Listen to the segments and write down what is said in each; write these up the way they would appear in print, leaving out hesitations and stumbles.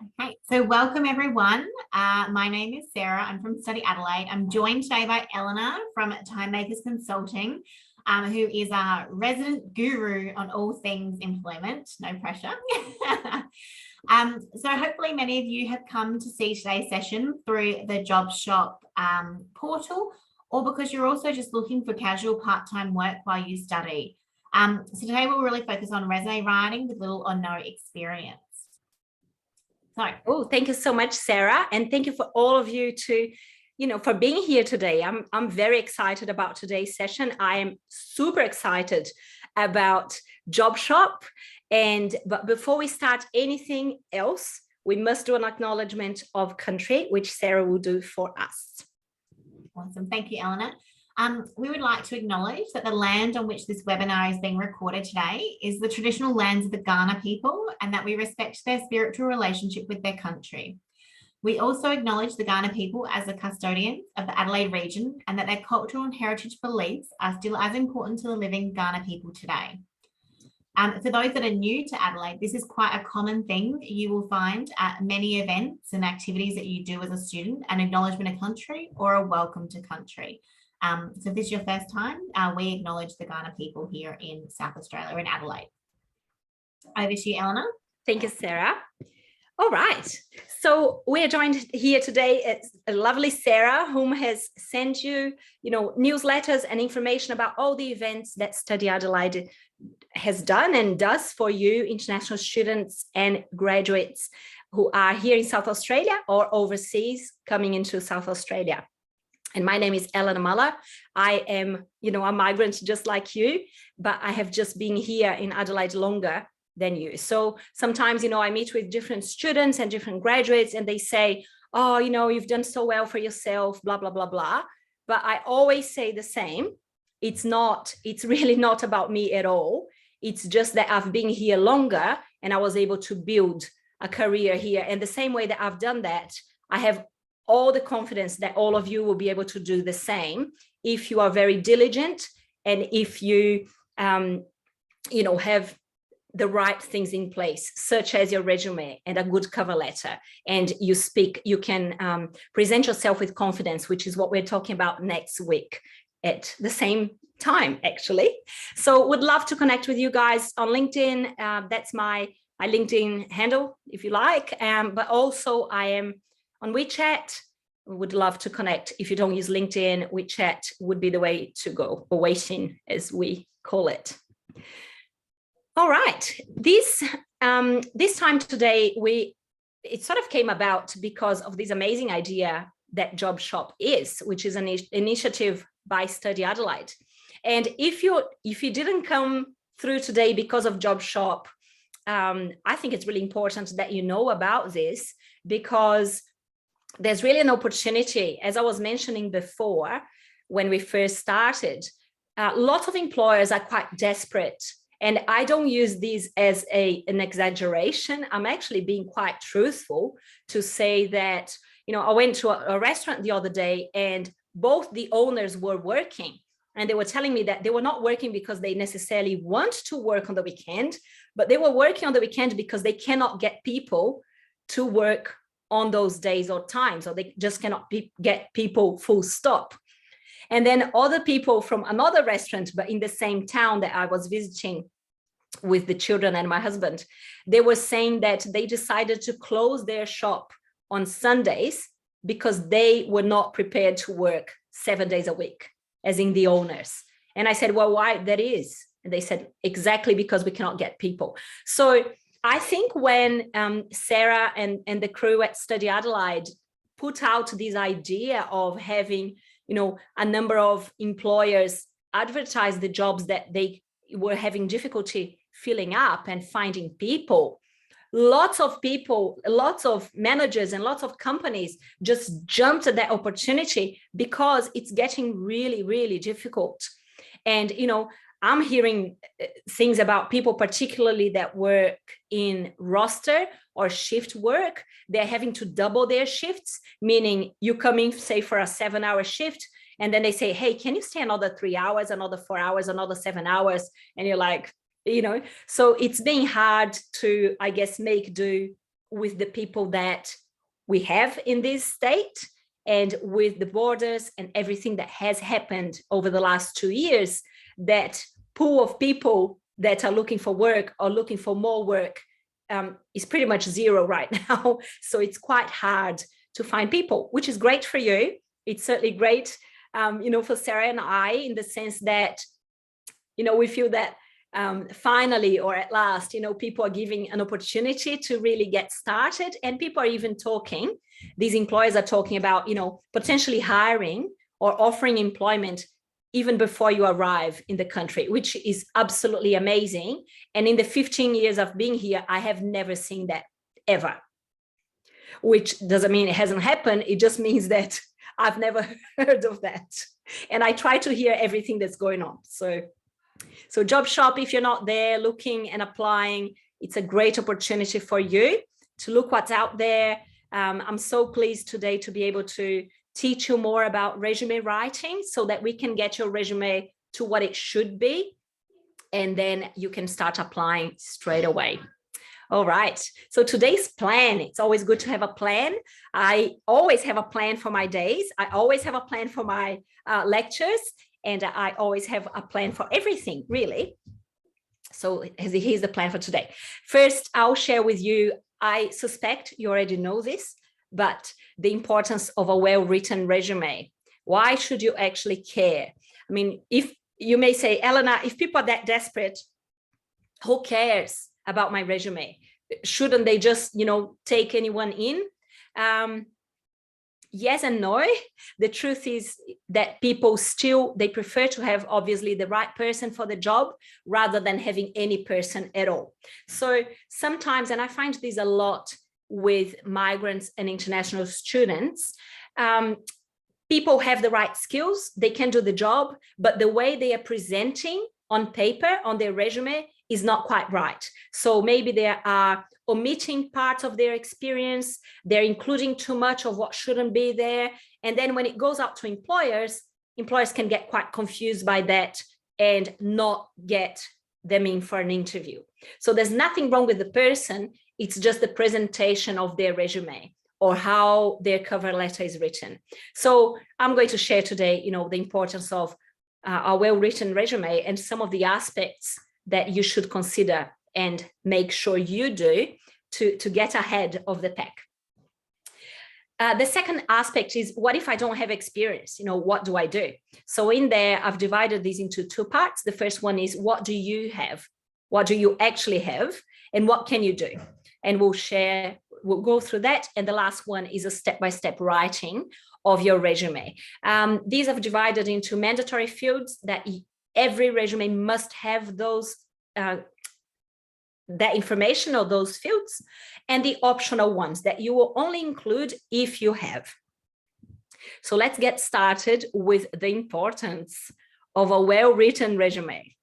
Okay, so welcome everyone. My name is Sarah. I'm from Study Adelaide. I'm joined today by Eleanor from Time Makers Consulting, who is a resident guru on all things employment. No pressure. So hopefully many of you have come to see today's session through the Job Shop portal, or because you're also just looking for casual part-time work while you study. So today we'll really focus on resume writing with little or no experience. Oh, thank you so much, Sarah. And thank you for all of you for being here today. I'm very excited about today's session. I am super excited about Job Shop. But before we start anything else, we must do an acknowledgement of country, which Sarah will do for us. Awesome. Thank you, Eleanor. We would like to acknowledge that the land on which this webinar is being recorded today is the traditional lands of the Kaurna people, and that we respect their spiritual relationship with their country. We also acknowledge the Kaurna people as the custodians of the Adelaide region, and that their cultural and heritage beliefs are still as important to the living Kaurna people today. For those that are new to Adelaide, this is quite a common thing you will find at many events and activities that you do as a student: an acknowledgement of country or a welcome to country. So if this is your first time, we acknowledge the Kaurna people here in South Australia, in Adelaide. Over to you, Eleanor. Thank you, Sarah. All right. So we are joined here today. It's a lovely Sarah, whom has sent you, newsletters and information about all the events that Study Adelaide has done and does for you, international students and graduates who are here in South Australia or overseas coming into South Australia. And my name is Eleanor Muller. I am, a migrant just like you, but I have just been here in Adelaide longer than you. So sometimes, I meet with different students and different graduates, and they say, oh, you've done so well for yourself, blah, blah, blah, blah. But I always say the same. It's really not about me at all. It's just that I've been here longer and I was able to build a career here. And the same way that I've done that, I have all the confidence that all of you will be able to do the same if you are very diligent and if you, have the right things in place, such as your resume and a good cover letter. And you can present yourself with confidence, which is what we're talking about next week at the same time, actually. So would love to connect with you guys on LinkedIn. That's my LinkedIn handle, if you like. But also I am on WeChat. Would love to connect. If you don't use LinkedIn, WeChat would be the way to go, or waiting as we call it. All right, this time today, it sort of came about because of this amazing idea that Job Shop is, which is an initiative by Study Adelaide. And if you didn't come through today because of Job Shop, I think it's really important that you know about this, because there's really an opportunity, as I was mentioning before, when we first started, lots of employers are quite desperate. And I don't use this as an exaggeration. I'm actually being quite truthful to say that, I went to a restaurant the other day and both the owners were working, and they were telling me that they were not working because they necessarily want to work on the weekend, but they were working on the weekend because they cannot get people to work on those days or times, or they just cannot get people, full stop. And then other people from another restaurant, but in the same town that I was visiting with the children and my husband, they were saying that they decided to close their shop on Sundays because they were not prepared to work 7 days a week, as in the owners. And I said, well, why that is? And they said, exactly because we cannot get people. So I think when Sarah and the crew at Study Adelaide put out this idea of having, a number of employers advertise the jobs that they were having difficulty filling up and finding people, lots of people, lots of managers and lots of companies just jumped at that opportunity because it's getting really, really difficult. And, I'm hearing things about people, particularly that work in roster or shift work. They're having to double their shifts, meaning you come in, say, for a 7-hour shift, and then they say, hey, can you stay another 3 hours, another 4 hours, another 7 hours? And you're like, so it's being hard to, I guess, make do with the people that we have in this state, and with the borders and everything that has happened over the last 2 years, that pool of people that are looking for work or looking for more work is pretty much zero right now. So it's quite hard to find people, which is great for you. It's certainly great, for Sarah and I, in the sense that, we feel that finally, or at last, people are giving an opportunity to really get started, and people are even talking. These employers are talking about, potentially hiring or offering employment even before you arrive in the country, which is absolutely amazing. And in the 15 years I've been here, I have never seen that ever, which doesn't mean it hasn't happened. It just means that I've never heard of that. And I try to hear everything that's going on. So Job Shop, if you're not there looking and applying, it's a great opportunity for you to look what's out there. I'm so pleased today to be able to teach you more about resume writing so that we can get your resume to what it should be. And then you can start applying straight away. All right. So today's plan, it's always good to have a plan. I always have a plan for my days. I always have a plan for my lectures. And I always have a plan for everything, really. So here's the plan for today. First, I'll share with you, I suspect you already know this, but the importance of a well-written resume. Why should you actually care? I mean, if you may say, Elena, if people are that desperate, who cares about my resume? Shouldn't they just, take anyone in? Yes and no. The truth is that people still, they prefer to have obviously the right person for the job rather than having any person at all. So sometimes, and I find this a lot with migrants and international students, people have the right skills, they can do the job, but the way they are presenting on paper, on their resume, is not quite right. So maybe they are omitting parts of their experience, they're including too much of what shouldn't be there. And then when it goes out to employers can get quite confused by that and not get them in for an interview. So there's nothing wrong with the person, it's just the presentation of their resume or how their cover letter is written. So I'm going to share today, the importance of a well-written resume and some of the aspects that you should consider and make sure you do to get ahead of the pack. The second aspect is, what if I don't have experience? What do I do? So in there, I've divided these into two parts. The first one is, what do you have? What do you actually have? And what can you do? And we'll go through that. And the last one is a step-by-step writing of your resume. These I've divided into mandatory fields that every resume must have those that information or those fields, and the optional ones that you will only include if you have. So let's get started with the importance of a well-written resume.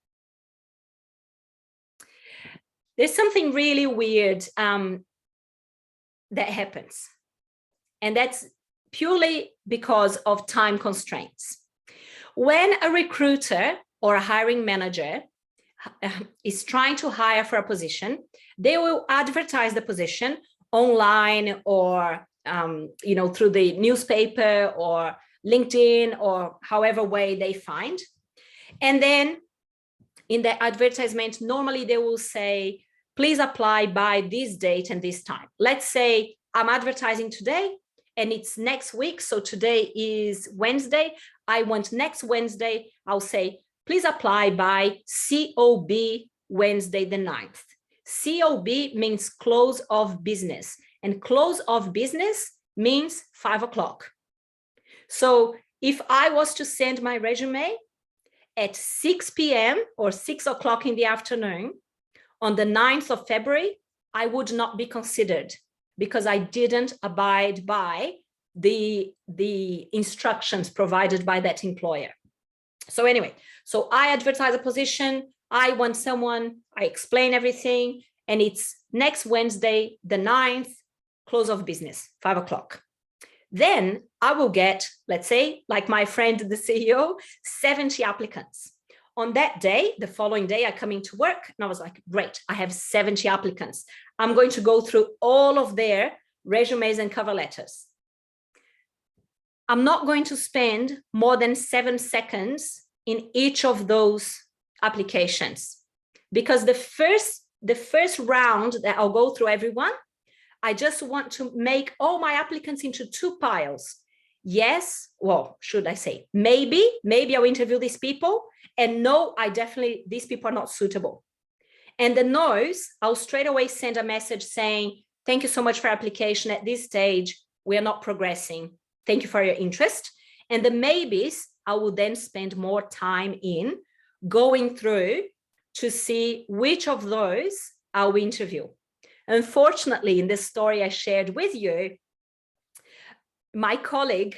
There's something really weird that happens, and that's purely because of time constraints. When a recruiter or a hiring manager is trying to hire for a position, they will advertise the position online or through the newspaper or LinkedIn or however way they find. And then in the advertisement, normally they will say, please apply by this date and this time. Let's say I'm advertising today and it's next week. So today is Wednesday. I want next Wednesday, I'll say, please apply by COB Wednesday the 9th. COB means close of business, and close of business means 5 o'clock. So if I was to send my resume at 6 p.m. or 6 o'clock in the afternoon on the 9th of February, I would not be considered because I didn't abide by the instructions provided by that employer. So anyway, so I advertise a position, I want someone, I explain everything, and it's next Wednesday, the 9th, close of business, 5 o'clock. Then I will get, let's say, like my friend, the CEO, 70 applicants. on that day, the following day, I come into work and I was like, great, I have 70 applicants. I'm going to go through all of their resumes and cover letters. I'm not going to spend more than 7 seconds in each of those applications, because the first round that I'll go through everyone, I just want to make all my applicants into 2 piles. Yes, well, should I say, maybe I'll interview these people, and no, these people are not suitable. And the no's, I'll straight away send a message saying, thank you so much for your application. At this stage, we are not progressing. Thank you for your interest. And the maybes, I will then spend more time in going through to see which of those I'll interview. Unfortunately, in this story I shared with you, my colleague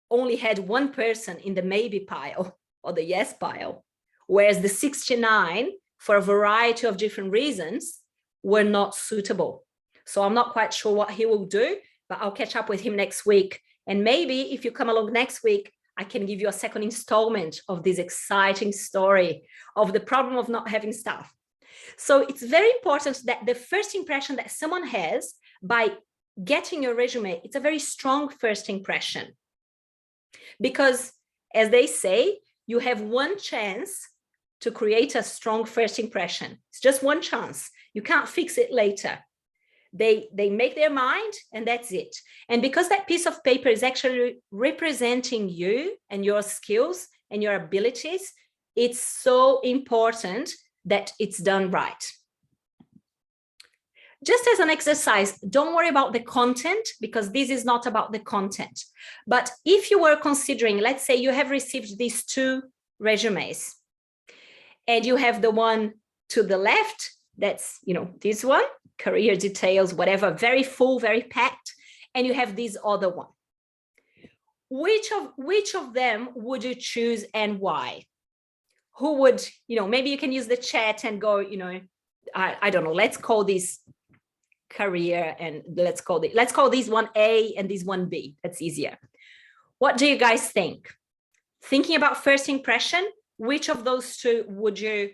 only had 1 person in the maybe pile or the yes pile, whereas the 69, for a variety of different reasons, were not suitable. So I'm not quite sure what he will do, but I'll catch up with him next week. And maybe if you come along next week, I can give you a second installment of this exciting story of the problem of not having staff. So it's very important that the first impression that someone has by getting your resume, it's a very strong first impression. Because as they say, you have 1 chance to create a strong first impression. It's just 1 chance. You can't fix it later. They make their mind and that's it. And because that piece of paper is actually representing you and your skills and your abilities, it's so important that it's done right. Just as an exercise, don't worry about the content, because this is not about the content. But if you were considering, let's say you have received these 2 resumes and you have the one to the left, that's, this one, career details, whatever, very full, very packed, and you have this other one. Which of them would you choose and why? Who would, maybe you can use the chat and go, I don't know, let's call this career, and let's call this one A and this one B. That's easier. What do you guys think? Thinking about first impression, which of those 2 would you,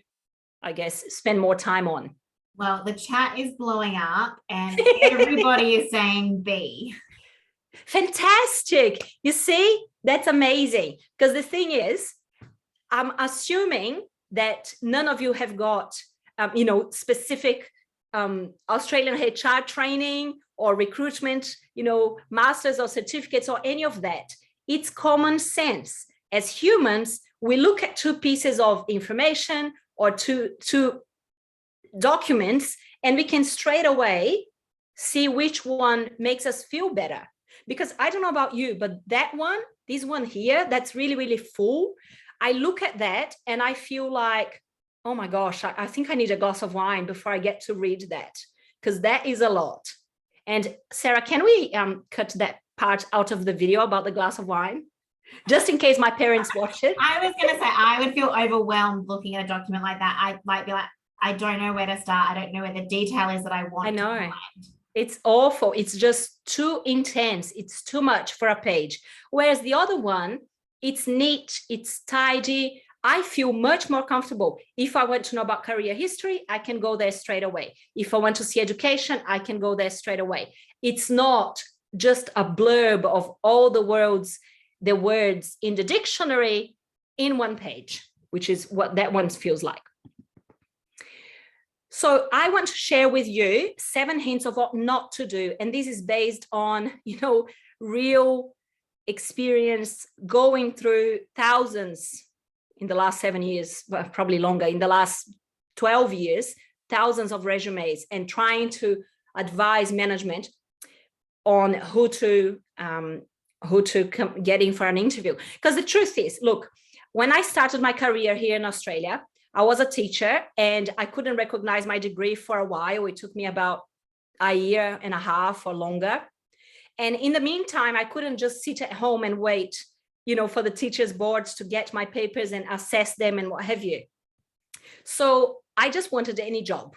I guess, spend more time on? Well, the chat is blowing up and everybody is saying B. Fantastic. You see, that's amazing. Because the thing is, I'm assuming that none of you have got, specific Australian HR training or recruitment, masters or certificates or any of that. It's common sense. As humans, we look at 2 pieces of information or two documents, and we can straight away see which one makes us feel better. Because I don't know about you, but this one here, that's really, really full. I look at that and I feel like, oh my gosh, I think I need a glass of wine before I get to read that, because that is a lot. And Sarah, can we cut that part out of the video about the glass of wine? Just in case my parents watch it. I was going to say, I would feel overwhelmed looking at a document like that. I might be like, I don't know where to start. I don't know where the detail is that I want. I know. It's awful. It's just too intense. It's too much for a page. Whereas the other one, it's neat, it's tidy. I feel much more comfortable. If I want to know about career history, I can go there straight away. If I want to see education, I can go there straight away. It's not just a blurb of all the words in the dictionary in 1 page, which is what that one feels like. So I want to share with you 7 hints of what not to do. And this is based on, real experience going through thousands in the last 7 years, well, probably longer, in the last 12 years, thousands of resumes, and trying to advise management on who to get in for an interview. Because the truth is, look, when I started my career here in Australia, I was a teacher and I couldn't recognize my degree for a while. It took me about a year and a half or longer. And in the meantime, I couldn't just sit at home and wait, for the teachers' boards to get my papers and assess them and what have you. So I just wanted any job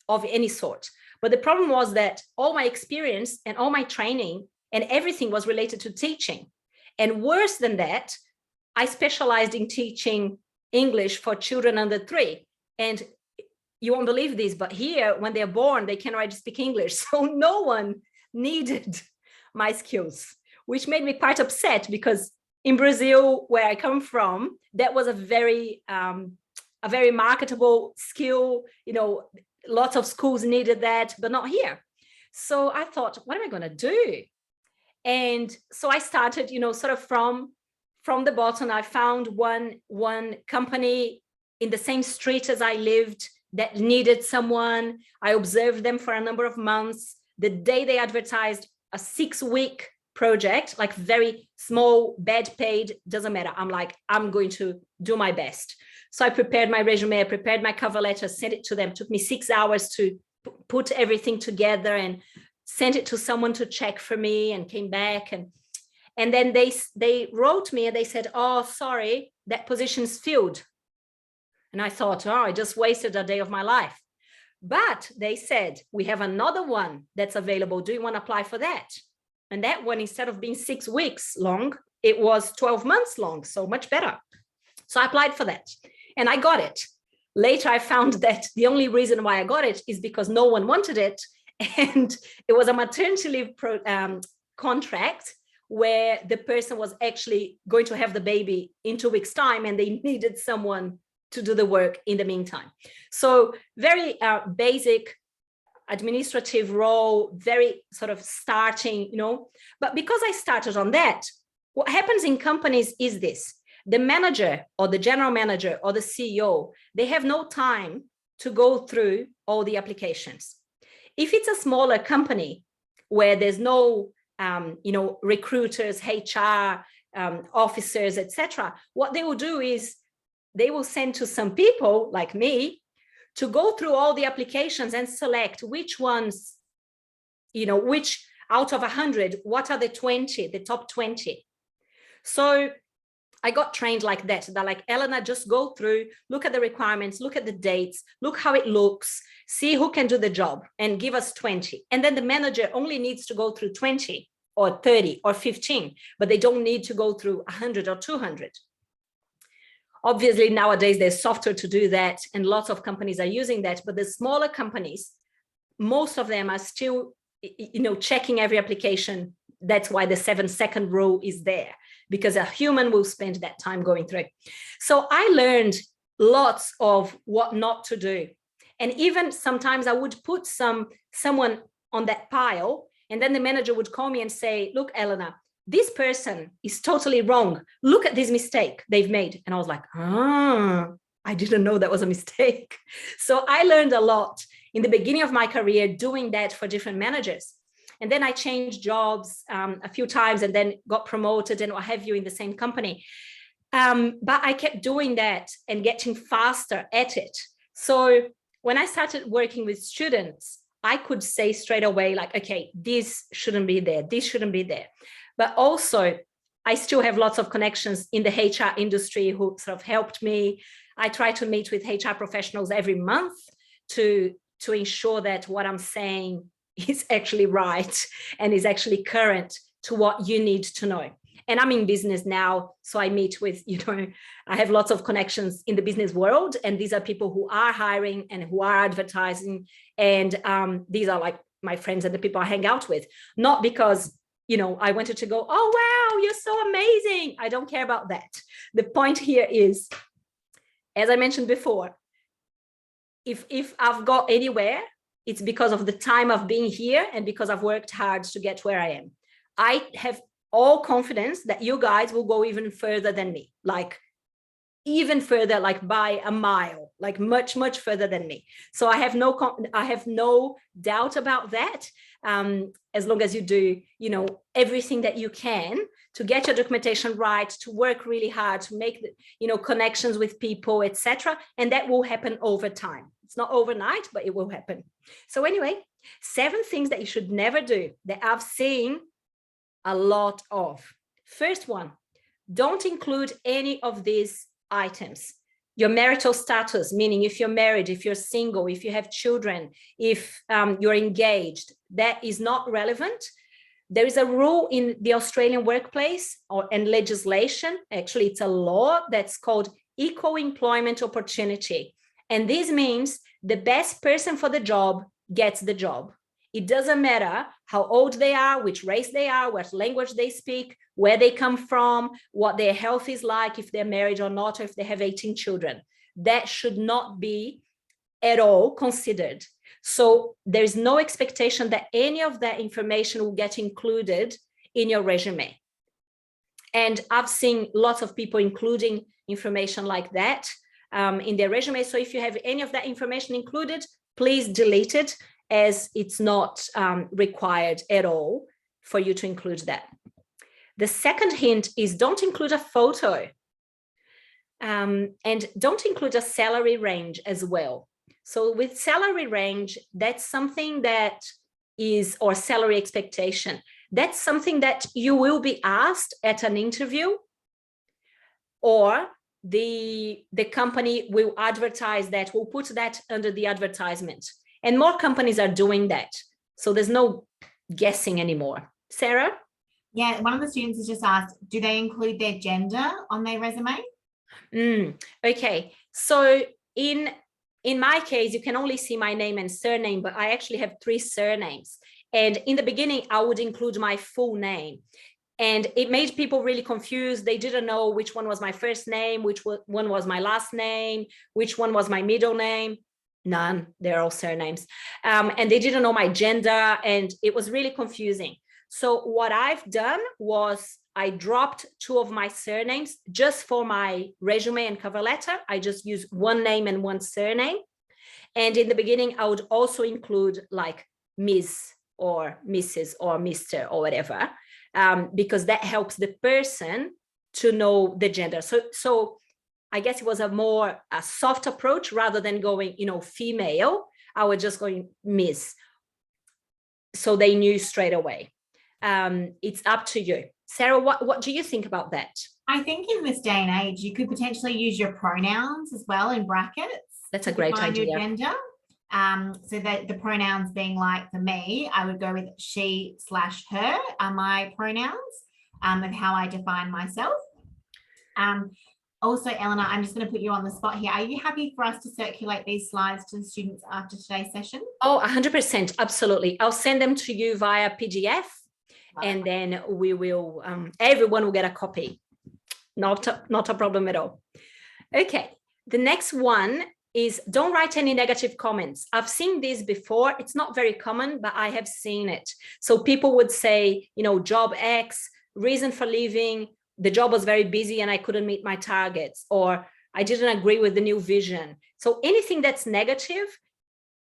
of any sort. But the problem was that all my experience and all my training and everything was related to teaching. And worse than that, I specialized in teaching English for children under 3. And you won't believe this, but here, when they're born, they can already speak English. So no one needed my skills, which made me quite upset, because in Brazil, where I come from, that was a very marketable skill. You know, lots of schools needed that, but not here. So I thought, what am I going to do? And so I started, you know, sort of from the bottom. I found one company in the same street as I lived that needed someone. I observed them for a number of months. The day they advertised a 6-week project, like very small, bad paid, doesn't matter. I'm like, I'm going to do my best. So I prepared my resume, I prepared my cover letter, sent it to them. It took me 6 hours to put everything together and sent it to someone to check for me, and came back. And then they wrote me and they said, oh, sorry, that position's filled. And I thought, oh, I just wasted a day of my life. But they said, we have another one that's available. Do you want to apply for that? And that one, instead of being 6 weeks long, it was 12 months long, so much better. So I applied for that and I got it. Later, I found that the only reason why I got it is because no one wanted it. And it was a maternity leave contract where the person was actually going to have the baby in 2 weeks' time, and they needed someone to do the work in the meantime. So very basic administrative role, very sort of starting, you know. But because I started on that, what happens in companies is this: the manager or the general manager or the CEO, they have no time to go through all the applications. If it's a smaller company where there's no, you know, recruiters, HR officers, etc., what they will do is they will send to some people like me to go through all the applications and select which ones, you know, which out of 100, what are the 20, the top 20. So I got trained like that. They're like, Elena, just go through, look at the requirements, look at the dates, look how it looks, see who can do the job, and give us 20. And then the manager only needs to go through 20 or 30 or 15, but they don't need to go through 100 or 200. Obviously, nowadays there's software to do that, and lots of companies are using that. But the smaller companies, most of them are still, you know, checking every application. That's why the 7-second rule is there, because a human will spend that time going through. So I learned lots of what not to do. And even sometimes I would put someone on that pile, and then the manager would call me and say, look, Elena, this person is totally wrong. Look at this mistake they've made. And I was like, I didn't know that was a mistake. So I learned a lot in the beginning of my career doing that for different managers. And then I changed jobs a few times and then got promoted and what have you in the same company. But I kept doing that and getting faster at it. So when I started working with students, I could say straight away, like, okay, this shouldn't be there. This shouldn't be there. But also, I still have lots of connections in the HR industry who sort of helped me. I try to meet with HR professionals every month to ensure that what I'm saying is actually right and is actually current to what you need to know. And I'm in business now, so I meet with, you know, I have lots of connections in the business world, and these are people who are hiring and who are advertising. And these are like my friends and the people I hang out with, not because, you know, I wanted to go, oh, wow, you're so amazing. I don't care about that. The point here is, as I mentioned before, if I've got anywhere, it's because of the time of being here and because I've worked hard to get where I am. I have all confidence that you guys will go even further than me, like even further, like by a mile, like much, much further than me. So I have no doubt about that. As long as you do, you know, everything that you can to get your documentation right, to work really hard, to make, you know, connections with people, etc. And that will happen over time. It's not overnight, but it will happen. So anyway, 7 things that you should never do that I've seen a lot of. First one, don't include any of these items. Your marital status, meaning if you're married, if you're single, if you have children, if you're engaged, that is not relevant. There is a rule in the Australian workplace and legislation, actually it's a law that's called equal employment opportunity. And this means the best person for the job gets the job. It doesn't matter how old they are, which race they are, what language they speak, where they come from, what their health is like, if they're married or not, or if they have 18 children. That should not be at all considered. So there's no expectation that any of that information will get included in your resume. And I've seen lots of people including information like that in their resume. So if you have any of that information included, please delete it, as it's not required at all for you to include that. The second hint is don't include a photo, and don't include a salary range as well. So with salary range, that's something that is, or salary expectation, that's something that you will be asked at an interview, or the company will advertise that, will put that under the advertisement. And more companies are doing that. So there's no guessing anymore. Sarah? Yeah, one of the students has just asked, do they include their gender on their resume? Okay, so in my case, you can only see my name and surname, but I actually have 3 surnames. And in the beginning, I would include my full name. And it made people really confused. They didn't know which one was my first name, which one was my last name, which one was my middle name. None, they're all surnames. And they didn't know my gender, and it was really confusing. So what I've done was I dropped 2 of my surnames just for my resume and cover letter. I just use one name and one surname. And in the beginning, I would also include like Ms. or Mrs. or Mr. or whatever, because that helps the person to know the gender. So I guess it was a soft approach rather than going, female. I was just going Ms. So they knew straight away. It's up to you. Sarah, what do you think about that? I think in this day and age, you could potentially use your pronouns as well in brackets. That's a great idea. Your gender. So that the pronouns being like for me, I would go with she/her are my pronouns of how I define myself. Also, Eleanor, I'm just going to put you on the spot here. Are you happy for us to circulate these slides to the students after today's session? Oh, 100%. Absolutely. I'll send them to you via PDF, and then we will, everyone will get a copy. Not a problem at all. Okay. The next one is don't write any negative comments. I've seen this before. It's not very common, but I have seen it. So people would say, job X, reason for leaving, the job was very busy and I couldn't meet my targets, or I didn't agree with the new vision. So anything that's negative,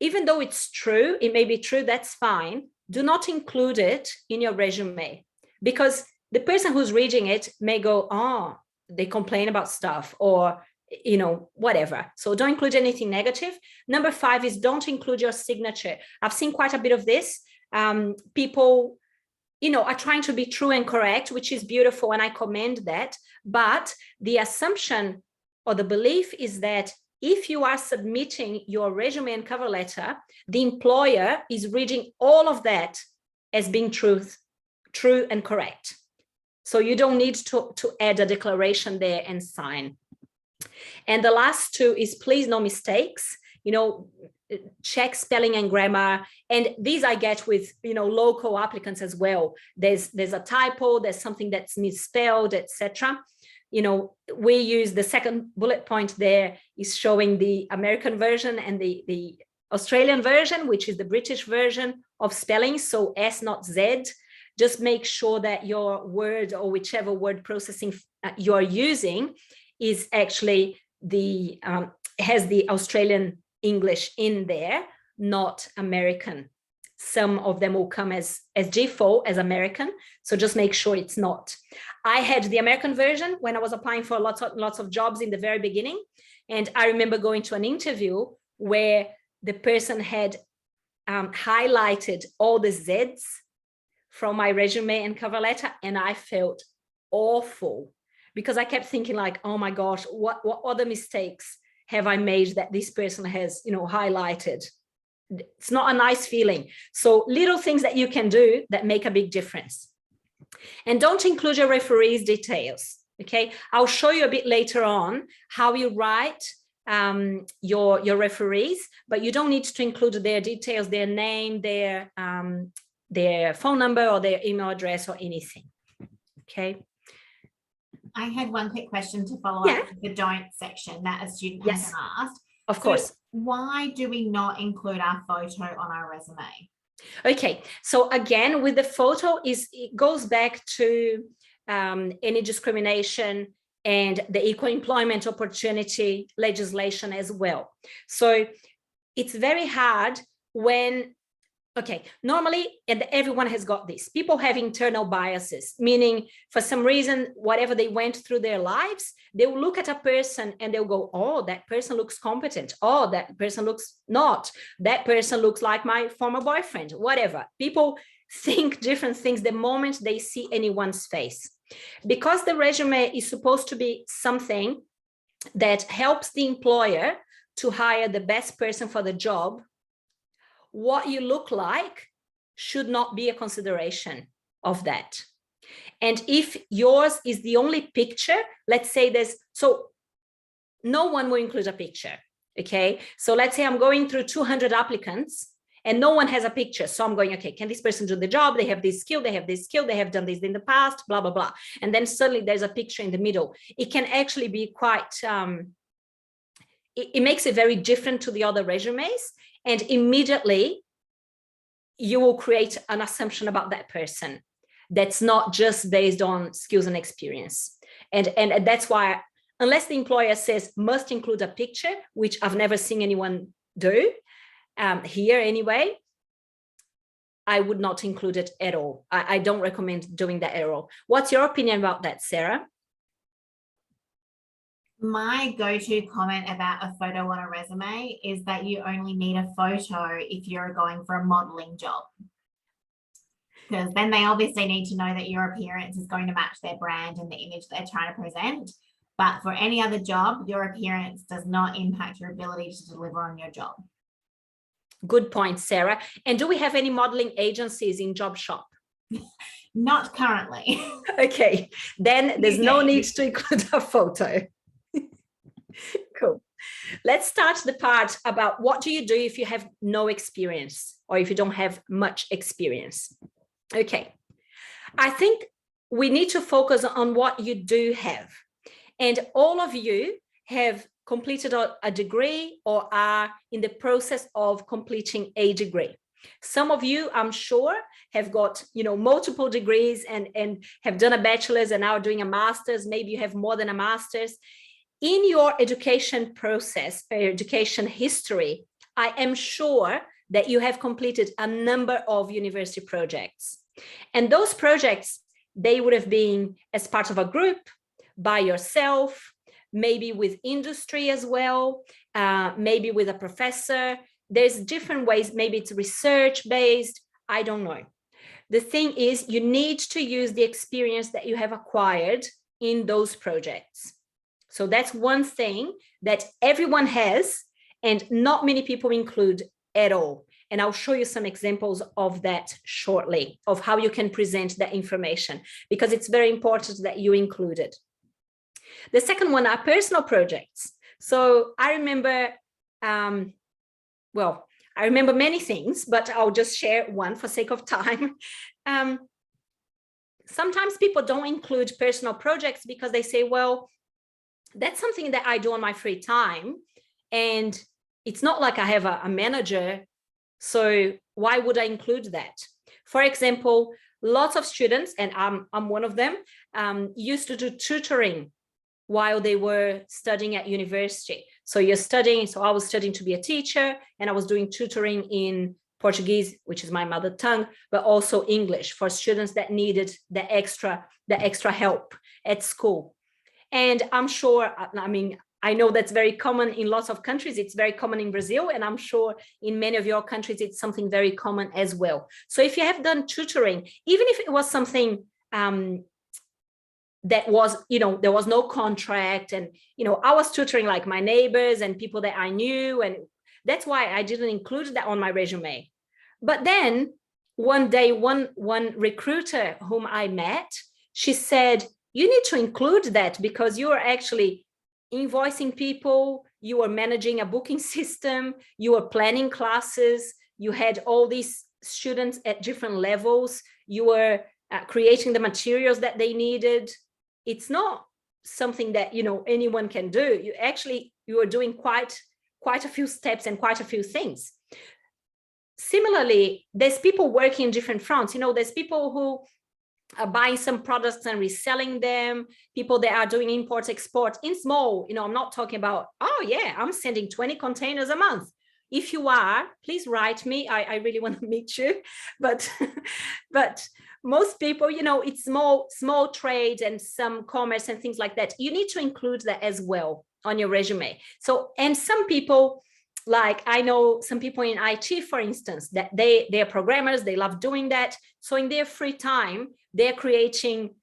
even though it's true, it may be true, that's fine. Do not include it in your resume, because the person who's reading it may go, oh, they complain about stuff, or whatever. So don't include anything negative. Number 5 is don't include your signature. I've seen quite a bit of this. People are trying to be true and correct, which is beautiful, and I commend that. But the assumption or the belief is that if you are submitting your resume and cover letter, the employer is reading all of that as being true and correct. So you don't need to add a declaration there and sign. And the last 2 is please no mistakes. Check spelling and grammar. And these I get with, local applicants as well. There's a typo, there's something that's misspelled, etc. We use the second bullet point there is showing the American version and the Australian version, which is the British version of spelling. So S, not Z. Just make sure that your word or whichever word processing you're using is actually has the Australian English in there, not American. Some of them will come as default as American. So just make sure it's not. I had the American version when I was applying for lots of jobs in the very beginning. And I remember going to an interview where the person had highlighted all the Z's from my resume and cover letter. And I felt awful because I kept thinking like, oh my gosh, what other mistakes have I made that this person has, highlighted? It's not a nice feeling. So little things that you can do that make a big difference. And don't include your referee's details. Okay, I'll show you a bit later on how you write your referees, but you don't need to include their details, their name, their phone number or their email address or anything. Okay. I had one quick question to follow Yeah. up with the don't section that a student Yes. has asked. Of course. Why do we not include our photo on our resume? Okay, so again, with the photo, it goes back to any discrimination and the equal employment opportunity legislation as well. So it's very hard when, okay, normally, and everyone has got this, people have internal biases, meaning for some reason, whatever they went through their lives, they will look at a person and they'll go, oh, that person looks competent. Oh, that person looks not. That person looks like my former boyfriend, whatever. People think different things the moment they see anyone's face. Because the resume is supposed to be something that helps the employer to hire the best person for the job, what you look like should not be a consideration of that. And if yours is the only picture, let's say so no one will include a picture, okay? So let's say I'm going through 200 applicants and no one has a picture. So I'm going, okay, can this person do the job? They have this skill, they have this skill, they have done this in the past, blah, blah, blah. And then suddenly there's a picture in the middle. It can actually be quite, it makes it very different to the other resumes. And immediately you will create an assumption about that person that's not just based on skills and experience. And that's why, unless the employer says must include a picture, which I've never seen anyone do here anyway, I would not include it at all. I don't recommend doing that at all. What's your opinion about that, Sarah? My go-to comment about a photo on a resume is that you only need a photo if you're going for a modeling job. Because then they obviously need to know that your appearance is going to match their brand and the image they're trying to present. But for any other job, your appearance does not impact your ability to deliver on your job. Good point, Sarah. And do we have any modeling agencies in Job Shop? Not currently. Okay, then there's no need to include a photo. Cool. Let's start the part about what do you do if you have no experience or if you don't have much experience. Okay, I think we need to focus on what you do have. And all of you have completed a degree or are in the process of completing a degree. Some of you, I'm sure, have got, multiple degrees and have done a bachelor's and now doing a master's. Maybe you have more than a master's. In your education process, education history, I am sure that you have completed a number of university projects. And those projects, they would have been as part of a group, by yourself, maybe with industry as well, maybe with a professor. There's different ways, maybe it's research-based, I don't know. The thing is, you need to use the experience that you have acquired in those projects. So that's one thing that everyone has and not many people include at all. And I'll show you some examples of that shortly, of how you can present that information, because it's very important that you include it. The second one are personal projects. So I remember, I remember many things, but I'll just share one for sake of time. Sometimes people don't include personal projects because they say, well, that's something that I do on my free time. And it's not like I have a manager. So why would I include that? For example, lots of students, and I'm one of them, used to do tutoring while they were studying at university. So you're studying, so I was studying to be a teacher and I was doing tutoring in Portuguese, which is my mother tongue, but also English for students that needed the extra help at school. And I'm sure, I know that's very common in lots of countries. It's very common in Brazil, and I'm sure in many of your countries, it's something very common as well. So if you have done tutoring, even if it was something that was, there was no contract and, I was tutoring like my neighbors and people that I knew. And that's why I didn't include that on my resume. But then one day, one recruiter whom I met, she said, you need to include that, because you are actually invoicing people, you are managing a booking system, you are planning classes, you had all these students at different levels, you were creating the materials that they needed. It's not something that, you know, anyone can do. You are doing quite a few steps and quite a few things. Similarly, there's people working in different fronts. You know, there's people who are buying some products and reselling them, people that are doing import export in small. You know, I'm not talking about, oh yeah, I'm sending 20 containers a month. If you are, please write me. I really want to meet you. But most people, you know, it's small trade and some commerce and things like that. You need to include that as well on your resume. So, and some people, like I know some people in IT, for instance, that they're programmers, they love doing that. So in their free time, they're creating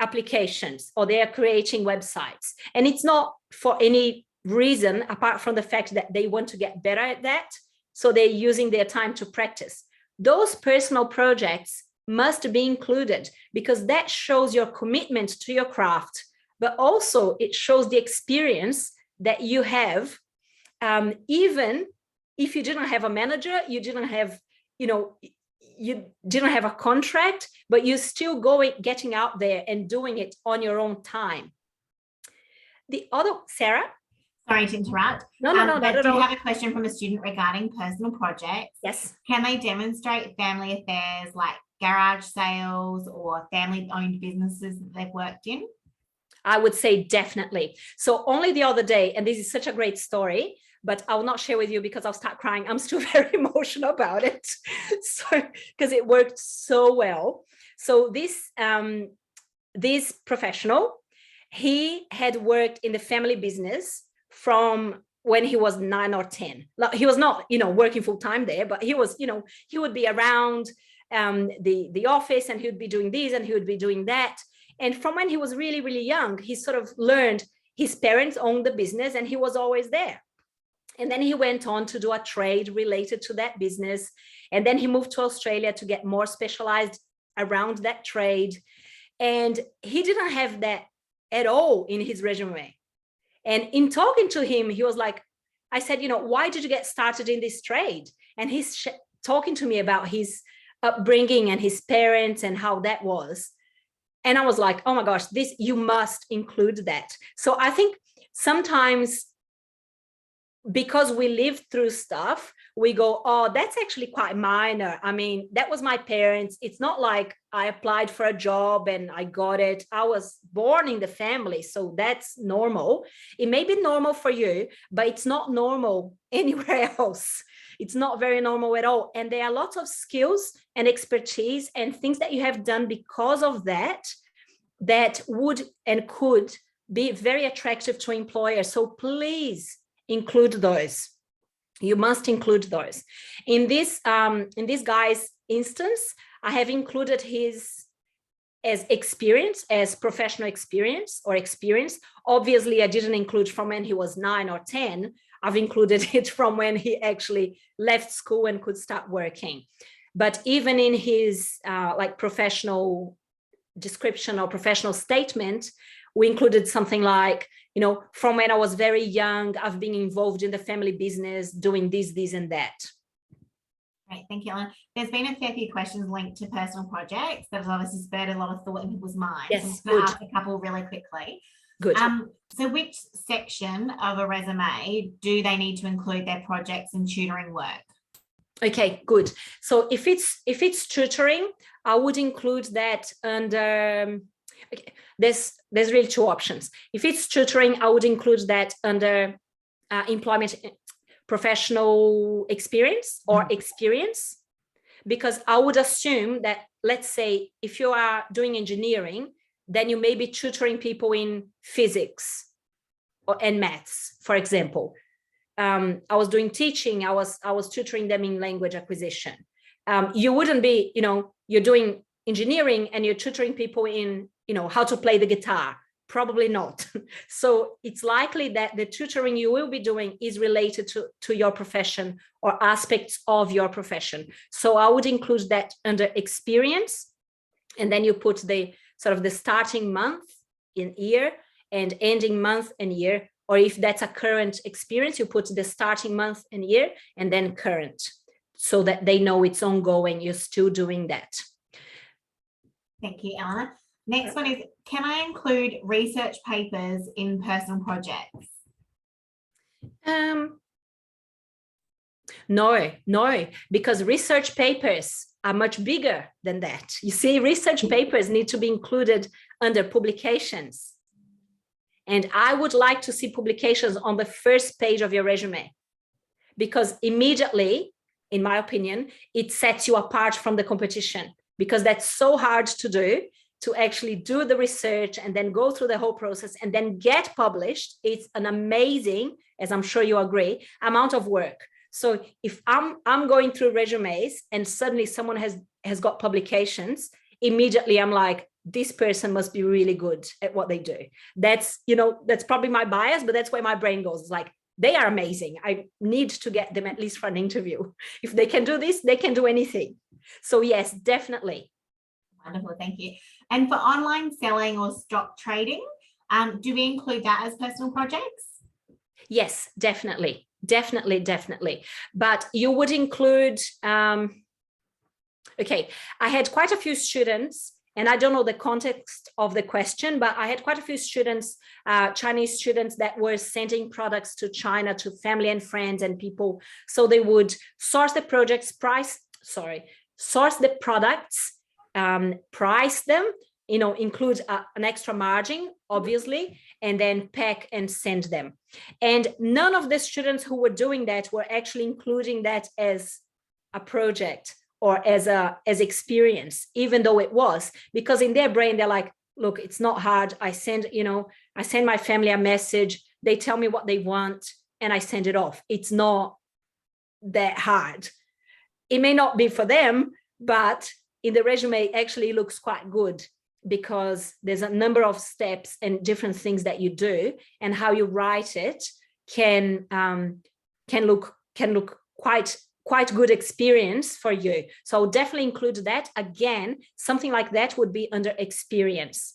applications or they're creating websites. And it's not for any reason apart from the fact that they want to get better at that. So they're using their time to practice. Those personal projects must be included, because that shows your commitment to your craft, but also it shows the experience that you have. Even if you didn't have a manager, you didn't have, you know, you didn't have a contract, but you're still getting out there and doing it on your own time. The other, Sarah? Sorry to interrupt. No, not at all. I have a question from a student regarding personal projects. Yes. Can they demonstrate family affairs like garage sales or family-owned businesses that they've worked in? I would say definitely. So only the other day, and this is such a great story, but I will not share with you because I'll start crying. I'm still very emotional about it. So, because it worked so well. So this professional, he had worked in the family business from when he was 9 or 10. He was not, you know, working full time there, but he was, you know, he would be around the office, and he would be doing this and he would be doing that. And from when he was really, really young, he sort of learned his parents owned the business and he was always there. And then he went on to do a trade related to that business. And then he moved to Australia to get more specialized around that trade. And he didn't have that at all in his resume. And in talking to him, he was like, I said, you know, why did you get started in this trade? And he's talking to me about his upbringing and his parents and how that was. And I was like, oh my gosh, you must include that. So I think sometimes because we live through stuff, we go, oh, that's actually quite minor. I mean, that was my parents. It's not like I applied for a job and I got it. I was born in the family, so that's normal. It may be normal for you, but it's not normal anywhere else. It's not very normal at all. And there are lots of skills and expertise and things that you have done because of that would and could be very attractive to employers. So please include those. You must include those. In this guy's instance, I have included his as experience, as professional experience or experience. Obviously, I didn't include from when he was 9 or 10. I've included it from when he actually left school and could start working. But even in his like professional description or professional statement, we included something like, you know, from when I was very young, I've been involved in the family business, doing this, and that. Great, thank you, Ellen. There's been a fair few questions linked to personal projects that have obviously spurred a lot of thought in people's minds. Yes, I'm going to ask a couple really quickly. Good. So which section of a resume do they need to include their projects and tutoring work? Okay, good. So if it's tutoring, I would include that under, okay, there's really two options. If it's tutoring, I would include that under employment, professional experience or experience, because I would assume that, let's say, if you are doing engineering, then you may be tutoring people in physics and maths, for example. I was doing teaching, I was tutoring them in language acquisition. You wouldn't be, you know, you're doing engineering and you're tutoring people in, you know, how to play the guitar. Probably not. So it's likely that the tutoring you will be doing is related to your profession or aspects of your profession. So I would include that under experience, and then you put the sort of the starting month in year and ending month and year, or if that's a current experience, you put the starting month and year and then current, so that they know it's ongoing, you're still doing that. Thank you, Eleanor. Next one is, can I include research papers in personal projects? No, because research papers are much bigger than that. You see, research papers need to be included under publications. And I would like to see publications on the first page of your resume, because immediately, in my opinion, it sets you apart from the competition, because that's so hard to do, to actually do the research and then go through the whole process and then get published. It's an amazing, as I'm sure you agree, amount of work. So if I'm going through resumes and suddenly someone has got publications, immediately I'm like, this person must be really good at what they do. That's, that's probably my bias, but that's where my brain goes. It's like, they are amazing. I need to get them at least for an interview. If they can do this, they can do anything. So yes, definitely. Wonderful, thank you. And for online selling or stock trading, do we include that as personal projects? Yes, definitely. Definitely. But you would include, okay, I had quite a few students, and I don't know the context of the question, but I had quite a few students, Chinese students, that were sending products to China to family and friends and people. So they would source the source the products, price them, include an extra margin, obviously, and then pack and send them. And none of the students who were doing that were actually including that as a project or as experience, even though it was, because in their brain, they're like, look, it's not hard. I send my family a message. They tell me what they want and I send it off. It's not that hard. It may not be for them, but in the resume, it actually looks quite good, because there's a number of steps and different things that you do, and how you write it can look quite good experience for you. So I'll definitely include that. Again, something like that would be under experience.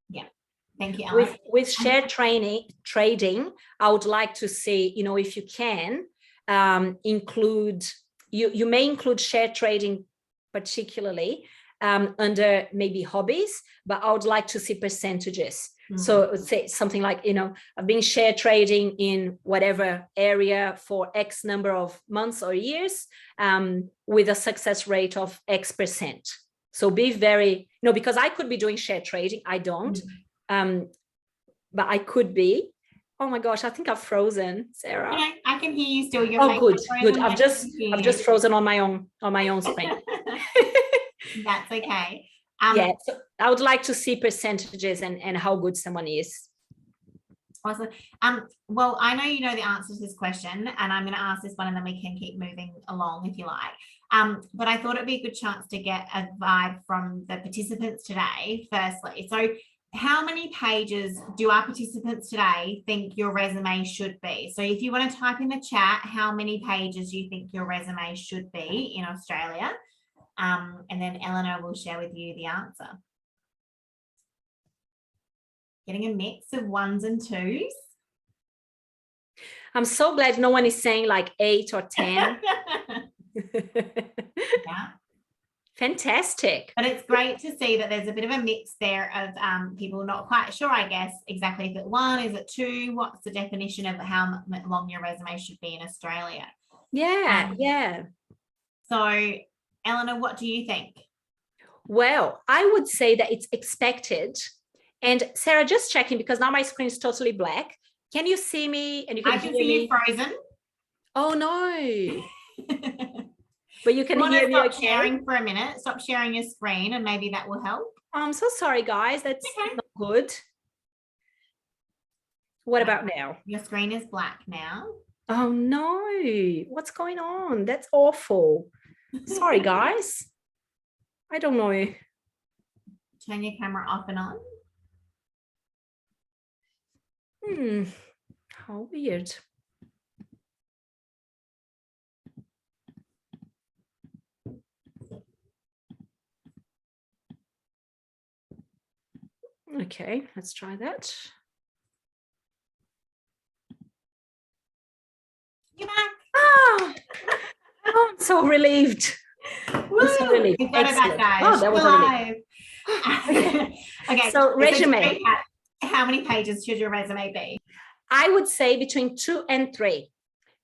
Yeah, thank you, Ellen. With share trading, I would like to see, if you can include, you may include share trading particularly under maybe hobbies, but I would like to see percentages. So I would say something like, I've been share trading in whatever area for X number of months or years, with a success rate of X%. So be very, because I could be doing share trading, I don't, but I could be. Oh my gosh, I think I've frozen, Sarah. Yeah, I can hear you still. Oh, good. I've just frozen on my own screen. That's okay. Yeah, so I would like to see percentages and how good someone is. Awesome. Well, I know you know the answer to this question, and I'm going to ask this one, and then we can keep moving along if you like. But I thought it'd be a good chance to get a vibe from the participants today, firstly. So how many pages do our participants today think your resume should be? So if you want to type in the chat, how many pages you think your resume should be in Australia? And then Eleanor will share with you the answer. Getting a mix of 1s and 2s. I'm so glad no one is saying like 8 or 10. Yeah. Fantastic. But it's great to see that there's a bit of a mix there of people not quite sure, I guess, exactly if it's 1, is it 2, what's the definition of how long your resume should be in Australia? Yeah. So, Eleanor, what do you think? Well, I would say that it's expected. And Sarah, just checking, because now my screen is totally black. Can you see me? And you can I can see you frozen. Oh no. But you can hear me stop okay? sharing for a minute. Stop sharing your screen, and maybe that will help. I'm so sorry, guys. That's okay. Not good. What about now? Your screen is black now. Oh no. What's going on? That's awful. Sorry, guys. I don't know. Turn your camera off and on. How weird. Okay, let's try that. You're back. Oh, I'm so relieved. Woo! I'm so relieved. You've got it back, Excellent. guys. Oh, that was a relief. Alive. Okay. So resume. How many pages should your resume be? I would say between 2 and 3.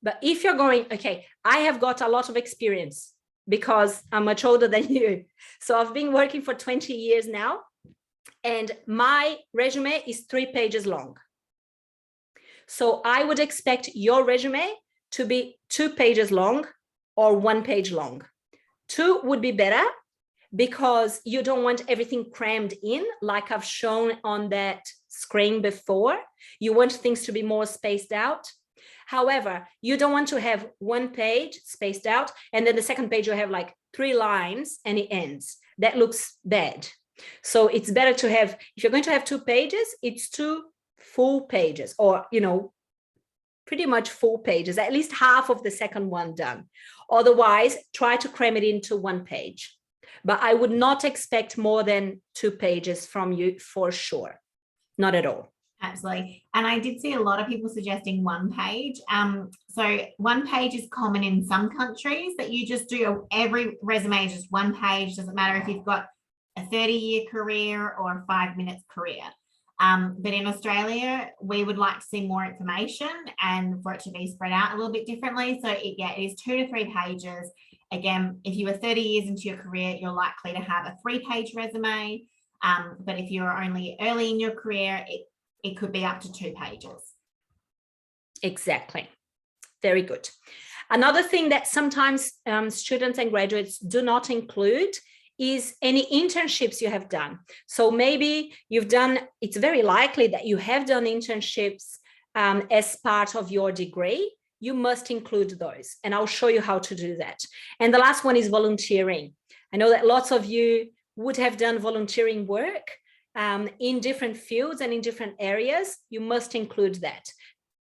But if you're going, okay, I have got a lot of experience because I'm much older than you. So I've been working for 20 years now, and my resume is 3 pages long. So I would expect your resume to be 2 pages long or 1 page long. 2 would be better because you don't want everything crammed in like I've shown on that screen before. You want things to be more spaced out. However, you don't want to have 1 page spaced out and then the second page you have like 3 lines and it ends. That looks bad. So it's better to have, if you're going to have 2 pages, it's 2 full pages, or, you know, pretty much full pages, at least half of the second one done. Otherwise, try to cram it into 1 page. But I would not expect more than 2 pages from you for sure. Not at all. Absolutely. And I did see a lot of people suggesting 1 page. So 1 page is common in some countries, that you just do every resume is just 1 page. Doesn't matter if you've got a 30-year career or a 5 minutes career. But in Australia, we would like to see more information and for it to be spread out a little bit differently. So it is 2 to 3 pages. Again, if you were 30 years into your career, you're likely to have a 3-page resume. But if you're only early in your career, it could be up to 2 pages. Exactly. Very good. Another thing that sometimes students and graduates do not include is any internships you have done. So maybe you've done, it's very likely that you have done internships as part of your degree. You must include those, and I'll show you how to do that. And the last one is volunteering. I know that lots of you would have done volunteering work in different fields and in different areas. You must include that.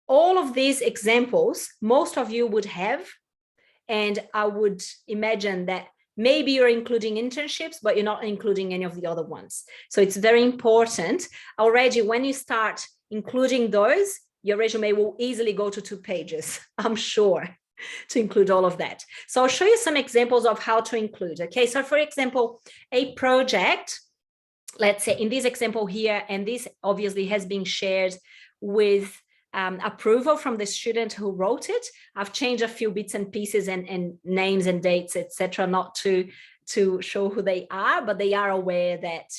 All of these examples, most of you would have, and I would imagine that maybe you're including internships, but you're not including any of the other ones. So it's very important already when you start including those, your resume will easily go to 2 pages, I'm sure, to include all of that. So I'll show you some examples of how to include. Okay, so for example, a project, let's say in this example here, and this obviously has been shared with approval from the student who wrote it. I've changed a few bits and pieces and names and dates, etc., not to show who they are, but they are aware that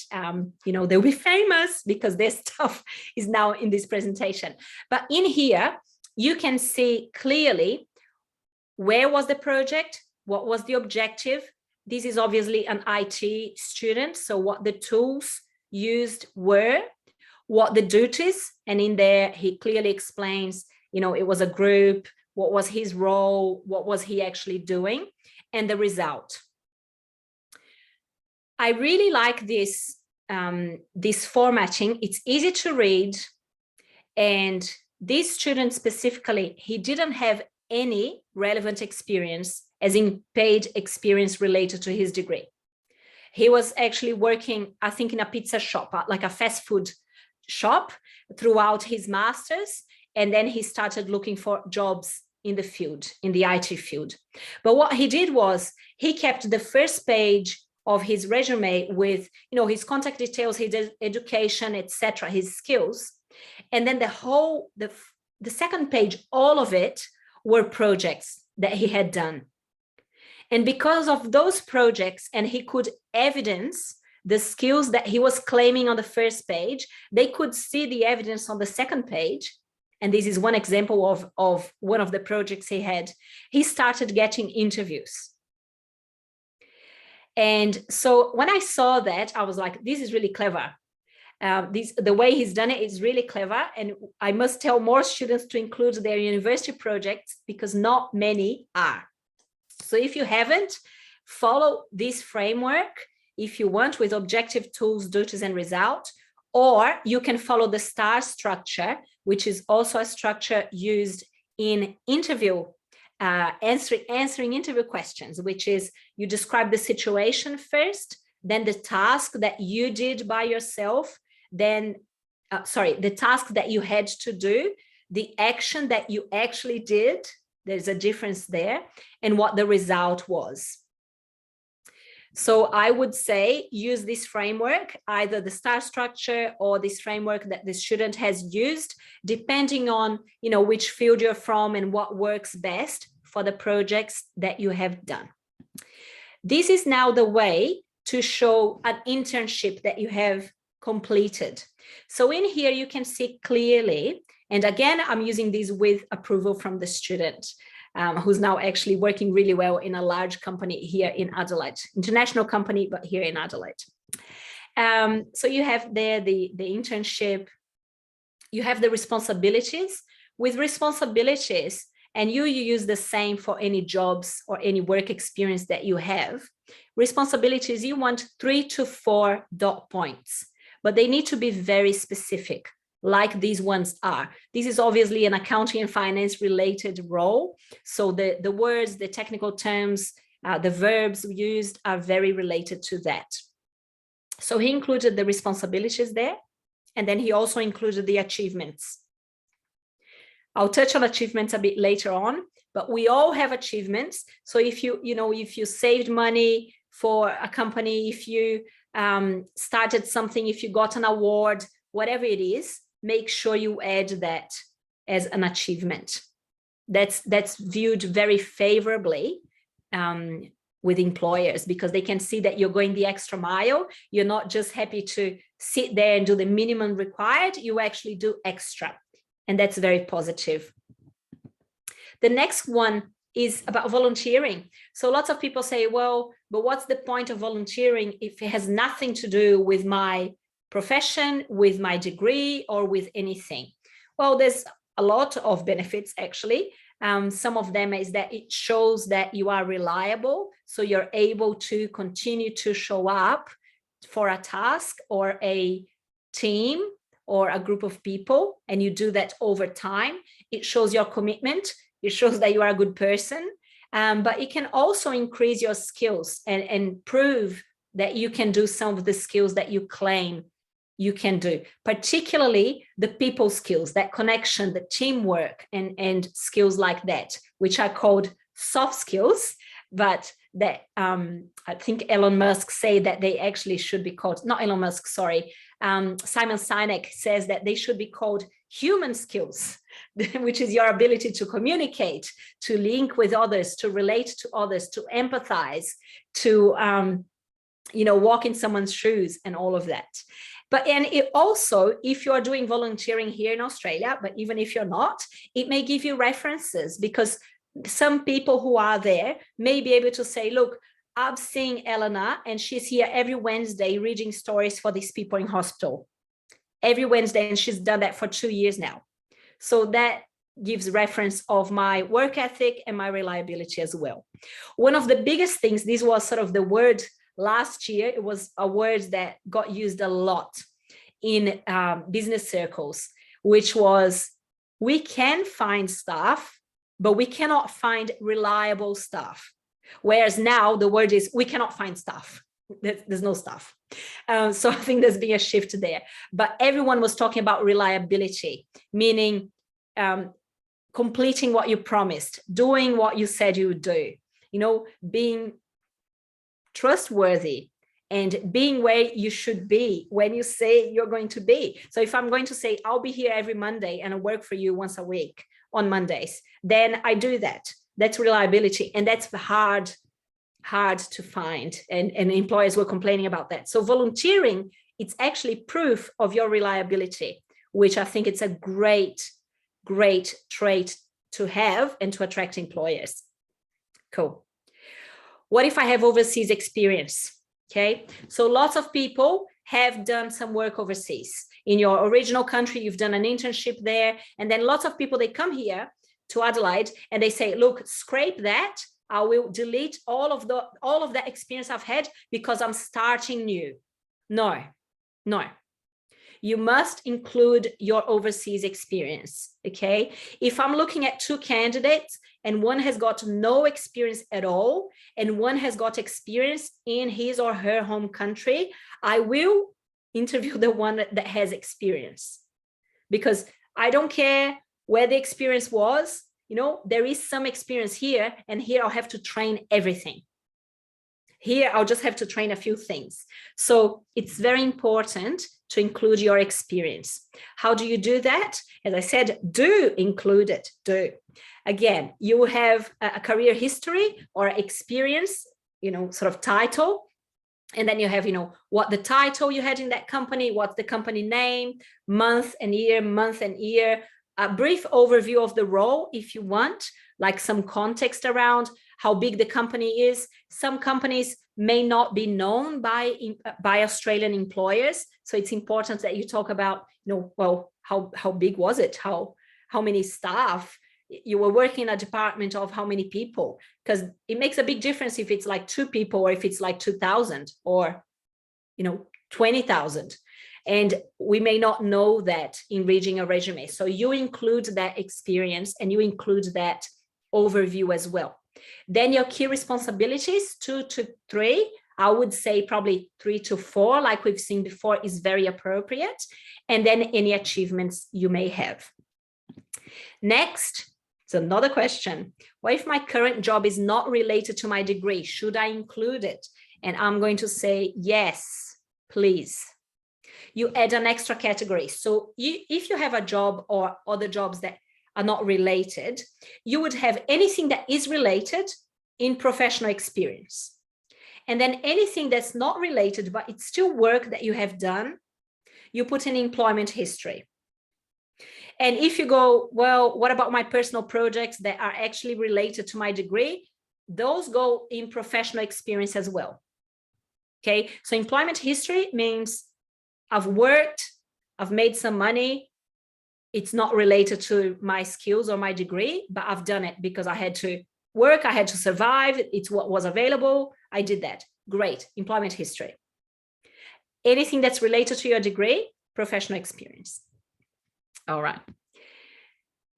you know, they'll be famous because their stuff is now in this presentation. But in here, you can see clearly where was the project, what was the objective. This is obviously an IT student, so what the tools used were, what the duties, and in there he clearly explains, you know, it was a group, what was his role, what was he actually doing, and the result. I really like this this formatting. It's easy to read, and this student specifically, he didn't have any relevant experience, as in paid experience related to his degree. He was actually working, I think, in a pizza shop, like a fast food shop throughout his master's, and then he started looking for jobs in the field, in the IT field. But what he did was he kept the first page of his resume with, you know, his contact details, his education, etc., his skills, and then the second page, all of it were projects that he had done. And because of those projects, and he could evidence the skills that he was claiming on the first page, they could see the evidence on the second page. And this is one example of one of the projects he had. He started getting interviews. And so when I saw that, I was like, this is really clever. The way he's done it is really clever. And I must tell more students to include their university projects because not many are. So if you haven't, follow this framework if you want, with objective, tools, duties, and result, or you can follow the STAR structure, which is also a structure used in interview, answering interview questions, which is you describe the situation first, then the task that you did by yourself, then, the task that you had to do, the action that you actually did, there's a difference there, and what the result was. So I would say use this framework, either the STAR structure or this framework that the student has used, depending on, which field you're from and what works best for the projects that you have done. This is now the way to show an internship that you have completed. So in here, you can see clearly, and again, I'm using this with approval from the student, who's now actually working really well in a large company here in Adelaide, international company, but here in Adelaide. So you have there the internship, you have the responsibilities. With responsibilities, and you use the same for any jobs or any work experience that you have, responsibilities, you want 3 to 4 dot points, but they need to be very specific, like these ones are. This is obviously an accounting and finance related role. So the words, the technical terms, the verbs used are very related to that. So he included the responsibilities there, and then he also included the achievements. I'll touch on achievements a bit later on, but we all have achievements. So if you saved money for a company, if you started something, if you got an award, whatever it is, make sure you add that as an achievement. That's viewed very favorably with employers, because they can see that you're going the extra mile. You're not just happy to sit there and do the minimum required, you actually do extra. And that's very positive. The next one is about volunteering. So lots of people say, well, but what's the point of volunteering if it has nothing to do with my profession, with my degree, or with anything? Well, there's a lot of benefits, actually. Some of them is that it shows that you are reliable, so you're able to continue to show up for a task or a team or a group of people, and you do that over time. It shows your commitment. It shows that you are a good person, but it can also increase your skills and prove that you can do some of the skills that you claim you can do, particularly the people skills, that connection, the teamwork, and skills like that, which are called soft skills, but that I think Elon Musk say that they actually should be called, not Elon Musk, sorry, Simon Sinek says that they should be called human skills, which is your ability to communicate, to link with others, to relate to others, to empathize, to walk in someone's shoes and all of that. And it also, if you are doing volunteering here in Australia, but even if you're not, it may give you references, because some people who are there may be able to say, look, I've seen Elena and she's here every Wednesday reading stories for these people in hospital. Every Wednesday, and she's done that for 2 years now. So that gives reference of my work ethic and my reliability as well. One of the biggest things, this was sort of the word last year, it was a word that got used a lot in business circles, which was, we can find staff, but we cannot find reliable staff. Whereas now the word is, we cannot find staff. There's no staff. So I think there's been a shift there. But everyone was talking about reliability, meaning completing what you promised, doing what you said you would do, being trustworthy and being where you should be when you say you're going to be. So if I'm going to say, I'll be here every Monday and I work for you once a week on Mondays, then I do that. That's reliability. And that's hard to find. And employers were complaining about that. So volunteering, it's actually proof of your reliability, which I think it's a great trait to have and to attract employers. Cool. What if I have overseas experience? Okay, so lots of people have done some work overseas. In your original country, you've done an internship there. And then lots of people, they come here to Adelaide and they say, look, scrape that. I will delete all of that experience I've had because I'm starting new. No. You must include your overseas experience, okay? If I'm looking at 2 candidates and one has got no experience at all and one has got experience in his or her home country, I will interview the one that has experience, because I don't care where the experience was, you know, there is some experience here, and here I'll have to train everything. Here, I'll just have to train a few things. So it's very important to include your experience. How do you do that? As I said, do include it, do. Again, you have a career history or experience, you know, sort of title. And then you have, you know, what the title you had in that company, what's the company name, month and year, a brief overview of the role if you want, like some context around how big the company is. Some companies may not be known by Australian employers. So it's important that you talk about, you know, well, how big was it? How many staff? You were working in a department of how many people? Because it makes a big difference if it's like 2 people or if it's like 2,000 or, you know, 20,000. And we may not know that in reading a resume. So you include that experience and you include that overview as well. Then your key responsibilities, 2 to 3, I would say probably 3 to 4, like we've seen before, is very appropriate. And then any achievements you may have. Next, it's another question. What if my current job is not related to my degree? Should I include it? And I'm going to say, yes, please. You add an extra category. So if you have a job or other jobs that are not related, you would have anything that is related in professional experience. And then anything that's not related, but it's still work that you have done, you put in employment history. And if you go, well, what about my personal projects that are actually related to my degree? Those go in professional experience as well. Okay, so employment history means I've worked, I've made some money. It's not related to my skills or my degree, but I've done it because I had to work, I had to survive. It's what was available. I did that. Great, employment history. Anything that's related to your degree, professional experience. All right.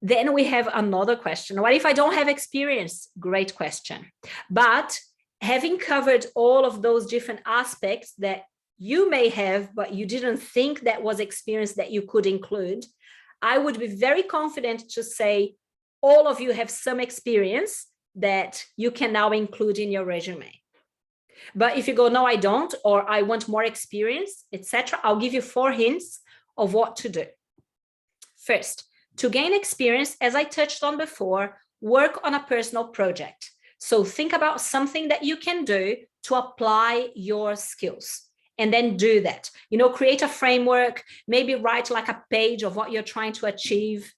Then we have another question. What if I don't have experience? Great question. But having covered all of those different aspects that you may have, but you didn't think that was experience that you could include, I would be very confident to say all of you have some experience that you can now include in your resume. But if you go, no, I don't, or I want more experience, etc., I'll give you 4 hints of what to do. First, to gain experience, as I touched on before, work on a personal project. So think about something that you can do to apply your skills. And then do that, you know, create a framework, maybe write like a page of what you're trying to achieve,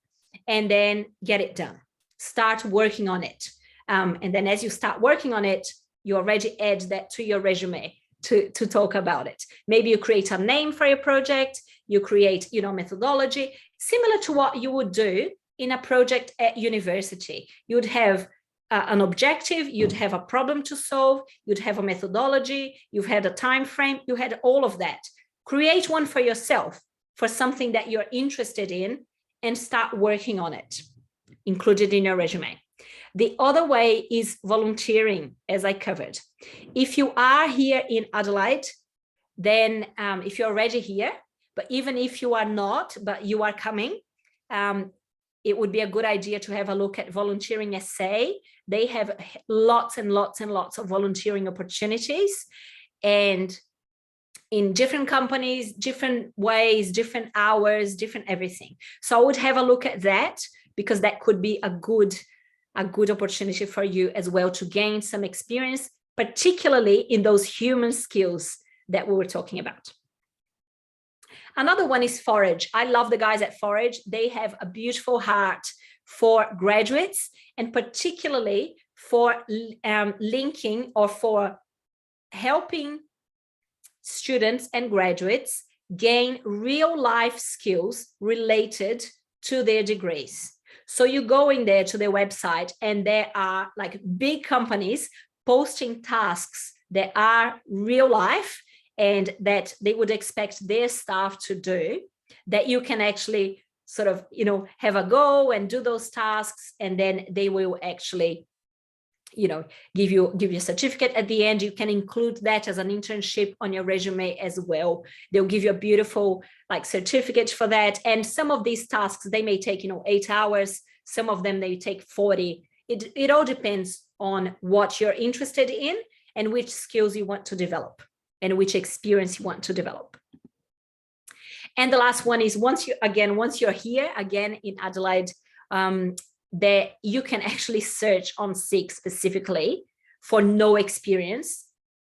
and then get it done. Start working on it. And then as you start working on it, you already add that to your resume to talk about it. Maybe you create a name for your project, you create, you know, methodology, similar to what you would do in a project at university. You would have an objective, you'd have a problem to solve, you'd have a methodology, you've had a time frame, you had all of that. Create one for yourself, for something that you're interested in, and start working on it. Include it in your resume. The other way is volunteering, as I covered. If you are here in Adelaide, then if you're already here, but even if you are not, but you are coming, it would be a good idea to have a look at Volunteering SA. They have lots and lots and lots of volunteering opportunities, and in different companies, different ways, different hours, different everything. So I would have a look at that, because that could be a good opportunity for you as well to gain some experience, particularly in those human skills that we were talking about. Another one is Forage. I love the guys at Forage. They have a beautiful heart for graduates, and particularly for linking or for helping students and graduates gain real life skills related to their degrees. So you go in there to their website, and there are like big companies posting tasks that are real life and that they would expect their staff to do, that you can actually sort of, you know, have a go and do those tasks, and then they will actually give you a certificate at the end. You can include that as an internship on your resume as well. They'll give you a beautiful certificate for that. And some of these tasks, they may take 8 hours. Some of them, they take 40. It all depends on what you're interested in and which skills you want to develop and which experience you want to develop. And the last one is once you're here again in Adelaide, that you can actually search on Seek specifically for no experience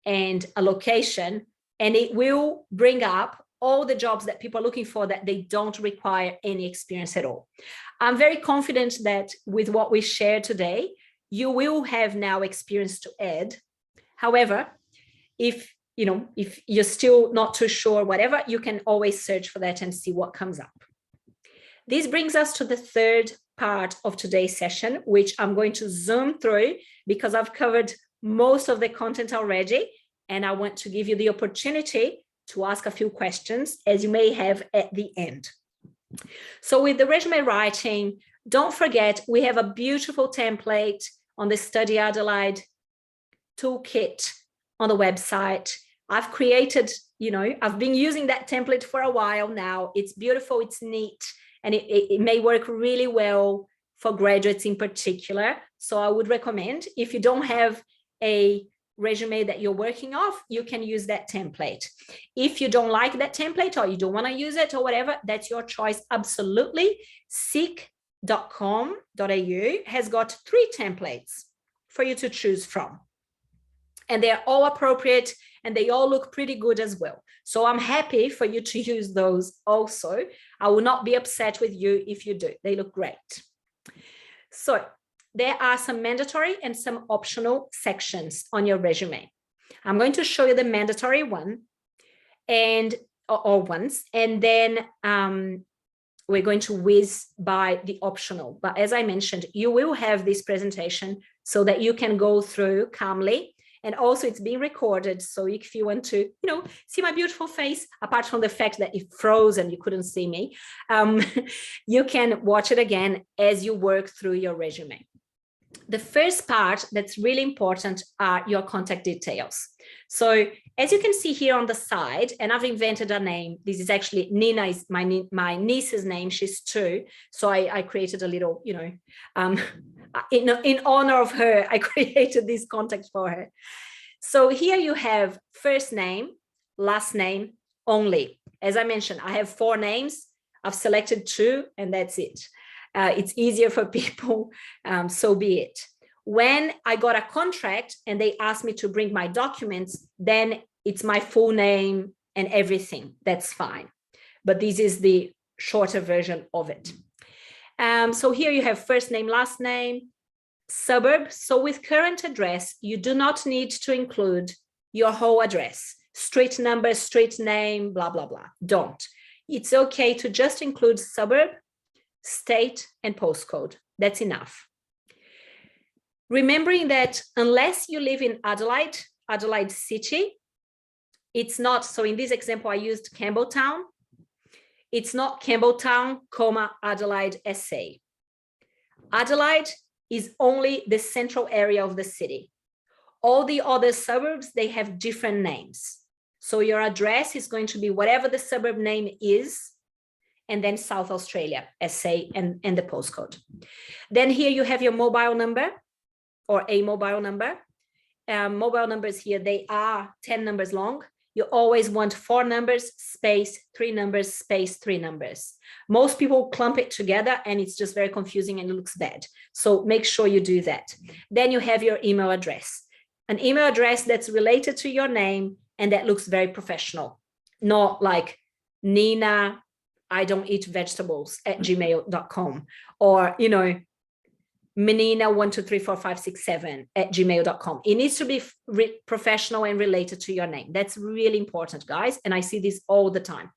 and a location, and it will bring up all the jobs that people are looking for that they don't require any experience at all. I'm very confident that with what we share today, you will have now experience to add. However, if you're still not too sure, whatever, you can always search for that and see what comes up. This brings us to the third part of today's session, which I'm going to zoom through because I've covered most of the content already, and I want to give you the opportunity to ask a few questions as you may have at the end. So with the resume writing, don't forget, we have a beautiful template on the Study Adelaide toolkit on the website. I've created, I've been using that template for a while now. It's beautiful, it's neat, and it may work really well for graduates in particular. So I would recommend, if you don't have a resume that you're working off, you can use that template. If you don't like that template or you don't want to use it or whatever, that's your choice, absolutely. Seek.com.au has got 3 templates for you to choose from. And they're all appropriate and they all look pretty good as well. So I'm happy for you to use those also. I will not be upset with you if you do. They look great. So there are some mandatory and some optional sections on your resume. I'm going to show you the mandatory one or ones, and then we're going to whiz by the optional. But as I mentioned, you will have this presentation so that you can go through calmly. And also it's being recorded. So if you want to, see my beautiful face, apart from the fact that it froze and you couldn't see me, you can watch it again as you work through your resume. The first part that's really important are your contact details. So as you can see here on the side, and I've invented a name. This is actually Nina, is my niece's name. She's 2. So I created a little, in honor of her, I created this contact for her. So here you have first name, last name only. As I mentioned, I have 4 names. I've selected 2 and that's it. It's easier for people, so be it. When I got a contract and they asked me to bring my documents, then it's my full name and everything. That's fine. But this is the shorter version of it. So here you have first name, last name, suburb. So with current address, you do not need to include your whole address, street number, street name, blah, blah, blah. Don't. It's okay to just include suburb, state, and postcode. That's enough. Remembering that unless you live in Adelaide City, it's not, so in this example, I used Campbelltown. It's not Campbelltown, Adelaide, SA. Adelaide is only the central area of the city. All the other suburbs, they have different names. So your address is going to be whatever the suburb name is, and then South Australia, SA, and the postcode. Then here you have your mobile number or a mobile number. Mobile numbers here, they are 10 numbers long. You always want 4 numbers, space, 3 numbers, space, 3 numbers. Most people clump it together and it's just very confusing and it looks bad. So make sure you do that. Then you have your email address. An email address that's related to your name and that looks very professional. Not like Nina, I don't eat vegetables @gmail.com, or, Menina123456 @gmail.com. It needs to be professional and related to your name. That's really important, guys. And I see this all the time.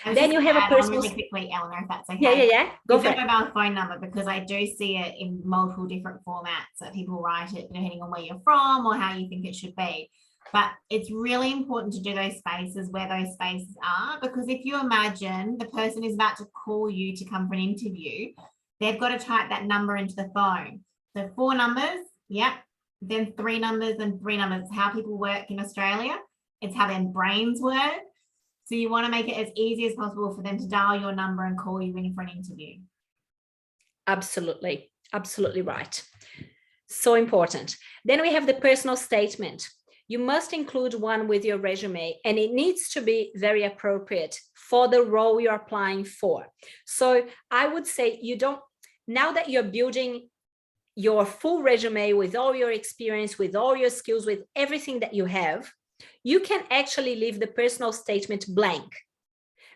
Then you have a personal. Really quickly, Eleanor, if that's okay. Yeah. Go for it. Mobile phone number, because I do see it in multiple different formats that people write it depending on where you're from or how you think it should be. But it's really important to do those spaces where those spaces are, because if you imagine the person is about to call you to come for an interview, they've got to type that number into the phone. So 4 numbers, yeah, then 3 numbers and 3 numbers. How people work in Australia. It's how their brains work. So you want to make it as easy as possible for them to dial your number and call you in for an interview. Absolutely. Absolutely right. So important. Then we have the personal statement. You must include one with your resume, and it needs to be very appropriate for the role you're applying for. So I would say now that you're building your full resume with all your experience, with all your skills, with everything that you have, you can actually leave the personal statement blank,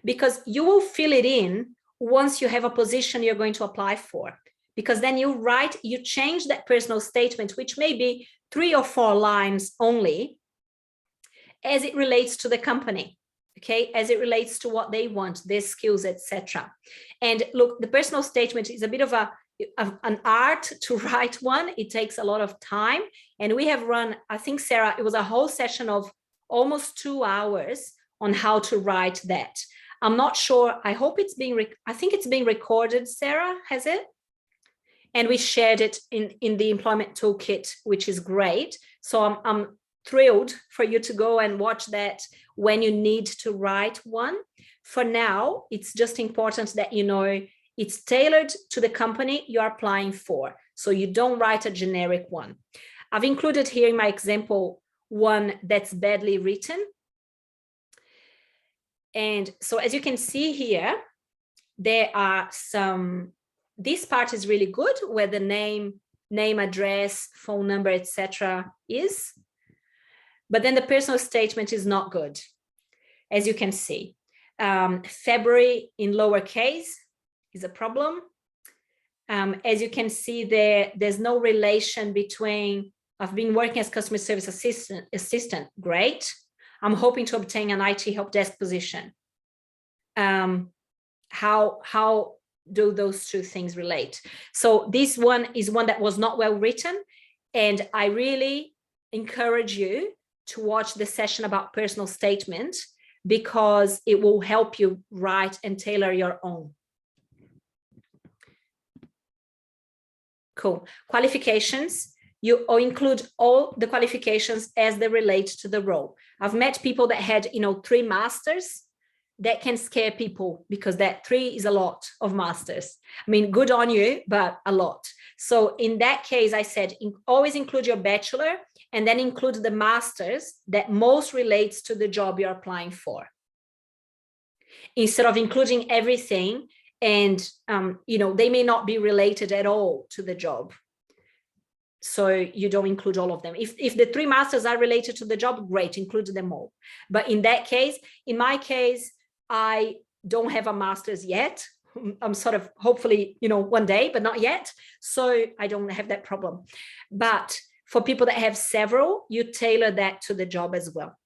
because you will fill it in once you have a position you're going to apply for. Because then you change that personal statement, which may be 3 or 4 lines only, as it relates to the company, okay, as it relates to what they want, their skills, etc. And look, the personal statement is a bit of an art to write one. It takes a lot of time, and we have run, I think, Sarah, it was a whole session of almost 2 hours on how to write that. I'm not sure. I hope I think it's being recorded, Sarah, has it? And we shared it in the employment toolkit, which is great. So I'm thrilled for you to go and watch that when you need to write one. For now, it's just important that you know it's tailored to the company you're applying for. So you don't write a generic one. I've included here in my example one that's badly written. And so as you can see here, there are some, this part is really good, where the name, address, phone number, etc. is. But then the personal statement is not good, as you can see. February in lowercase is a problem. As you can see there, there's no relation between, I've been working as customer service assistant, great. I'm hoping to obtain an IT help desk position. How do those 2 things relate? So this one is one that was not well written, and I really encourage you to watch the session about personal statement, because it will help you write and tailor your own. Cool. Qualifications. You include all the qualifications as they relate to the role. I've met people that had, 3 masters. That can scare people, because that 3 is a lot of masters. I mean, good on you, but a lot. So in that case, I said, always include your bachelor, and then include the masters that most relates to the job you're applying for. Instead of including everything, and they may not be related at all to the job. So you don't include all of them. If the 3 masters are related to the job, great, include them all. But in that case, in my case, I don't have a master's yet. I'm sort of, hopefully, one day, but not yet. So I don't have that problem. But for people that have several, you tailor that to the job as well.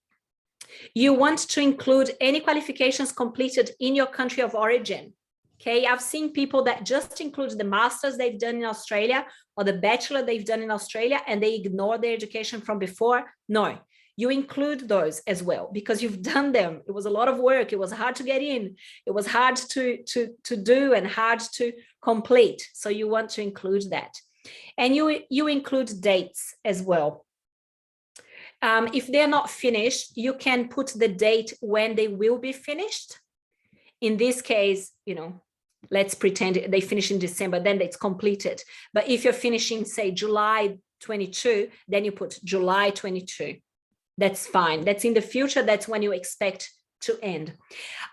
You want to include any qualifications completed in your country of origin. Okay, I've seen people that just include the master's they've done in Australia or the bachelor they've done in Australia, and they ignore their education from before. No, you include those as well, because you've done them. It was a lot of work. It was hard to get in. It was hard to do and hard to complete. So you want to include that. And you include dates as well. If they're not finished, you can put the date when they will be finished. In this case, let's pretend they finish in December, then it's completed. But if you're finishing, say, July 22, then you put July 22. That's fine. That's in the future. That's when you expect to end.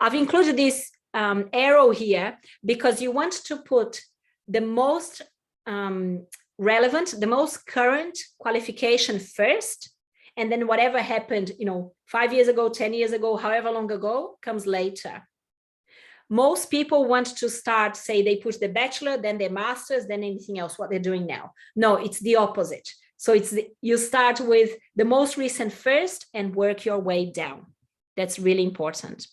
I've included this arrow here because you want to put the most relevant, the most current qualification first, and then whatever happened, 5 years ago, 10 years ago, however long ago, comes later. Most people want to start, say they put the bachelor, then their master's, then anything else, what they're doing now. No, it's the opposite. So you start with the most recent first and work your way down. That's really important.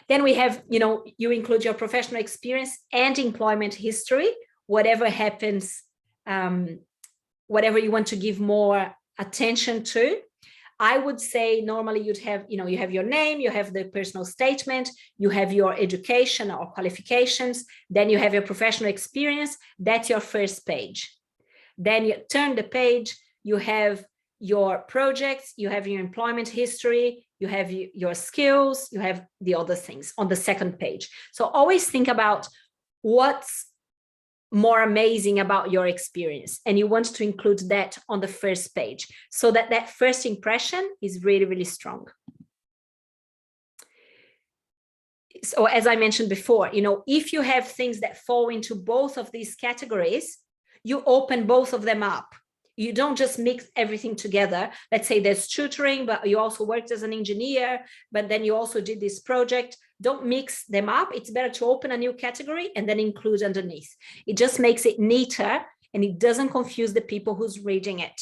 Then we have, you include your professional experience and employment history, whatever happens, whatever you want to give more attention to. I would say normally you'd have, you have your name, you have the personal statement, you have your education or qualifications, then you have your professional experience. That's your first page. Then you turn the page, you have your projects, you have your employment history, you have your skills, you have the other things on the second page. So always think about what's more amazing about your experience, and you want to include that on the first page so that that first impression is really, really strong. So as I mentioned before, if you have things that fall into both of these categories, you open both of them up. You don't just mix everything together. Let's say there's tutoring, but you also worked as an engineer, but then you also did this project. Don't mix them up. It's better to open a new category and then include underneath. It just makes it neater and it doesn't confuse the people who's reading it,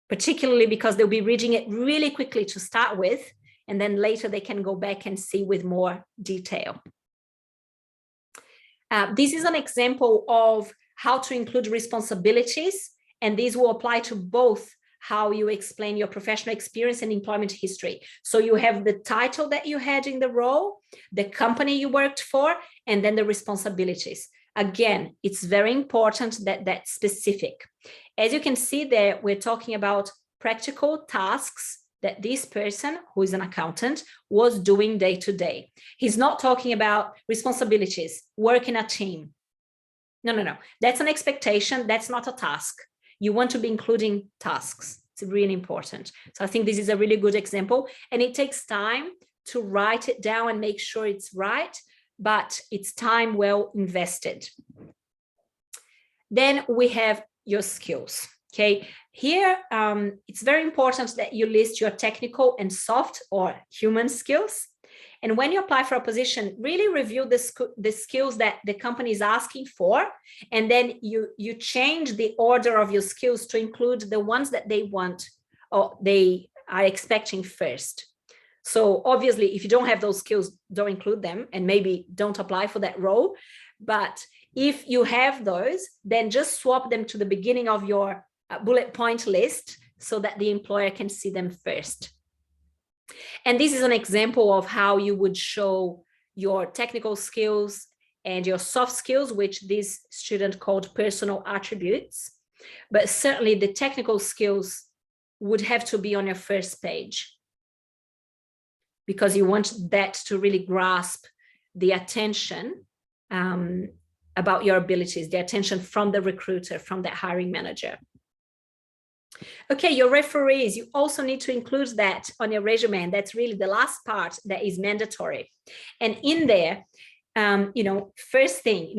particularly because they'll be reading it really quickly to start with, and then later they can go back and see with more detail. This is an example of how to include responsibilities, and these will apply to both how you explain your professional experience and employment history. So you have the title that you had in the role, the company you worked for, and then the responsibilities. Again, it's very important that that's specific. As you can see there, we're talking about practical tasks that this person, who is an accountant, was doing day to day. He's not talking about responsibilities, work in a team. No. That's an expectation. That's not a task. You want to be including tasks. It's really important. So I think this is a really good example, and it takes time to write it down and make sure it's right, but it's time well invested. Then we have your skills. Okay, here it's very important that you list your technical and soft or human skills. And when you apply for a position, really review the skills that the company is asking for, and then you change the order of your skills to include the ones that they want or they are expecting first. So obviously, if you don't have those skills, don't include them and maybe don't apply for that role. But if you have those, then just swap them to the beginning of your bullet point list so that the employer can see them first. And this is an example of how you would show your technical skills and your soft skills, which this student called personal attributes. But certainly the technical skills would have to be on your first page, because you want that to really grasp the attention about your abilities, the attention from the recruiter, from the hiring manager. Okay, your referees, you also need to include that on your resume, and that's really the last part that is mandatory. And in there, first thing,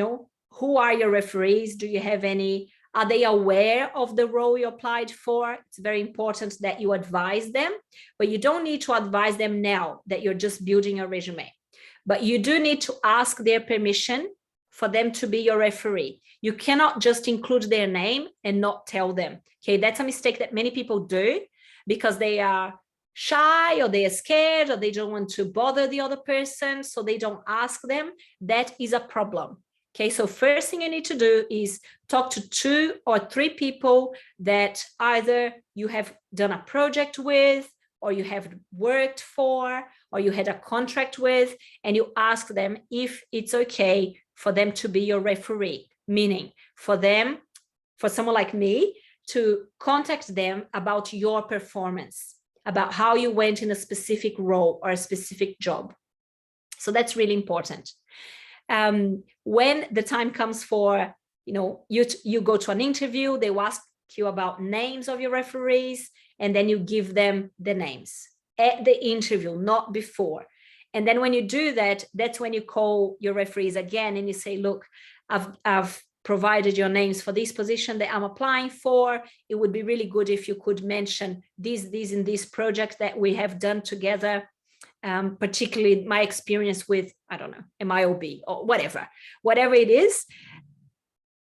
who are your referees? Do you have any? Are they aware of the role you applied for? It's very important that you advise them, but you don't need to advise them now that you're just building your resume. But you do need to ask their permission for them to be your referee. You cannot just include their name and not tell them. Okay, that's a mistake that many people do because they are shy or they are scared or they don't want to bother the other person, so they don't ask them. That is a problem. Okay, so first thing you need to do is talk to 2 or 3 people that either you have done a project with, or you have worked for, or you had a contract with, and you ask them if it's okay for them to be your referee, meaning for someone like me to contact them about your performance, about how you went in a specific role or a specific job. So that's really important. When the time comes for, you go to an interview, they will ask you about names of your referees, and then you give them the names at the interview, not before. And then when you do that, that's when you call your referees again and you say, look, I've provided your names for this position that I'm applying for. It would be really good if you could mention these in this project that we have done together. Particularly my experience with, I don't know, MIOB or whatever it is.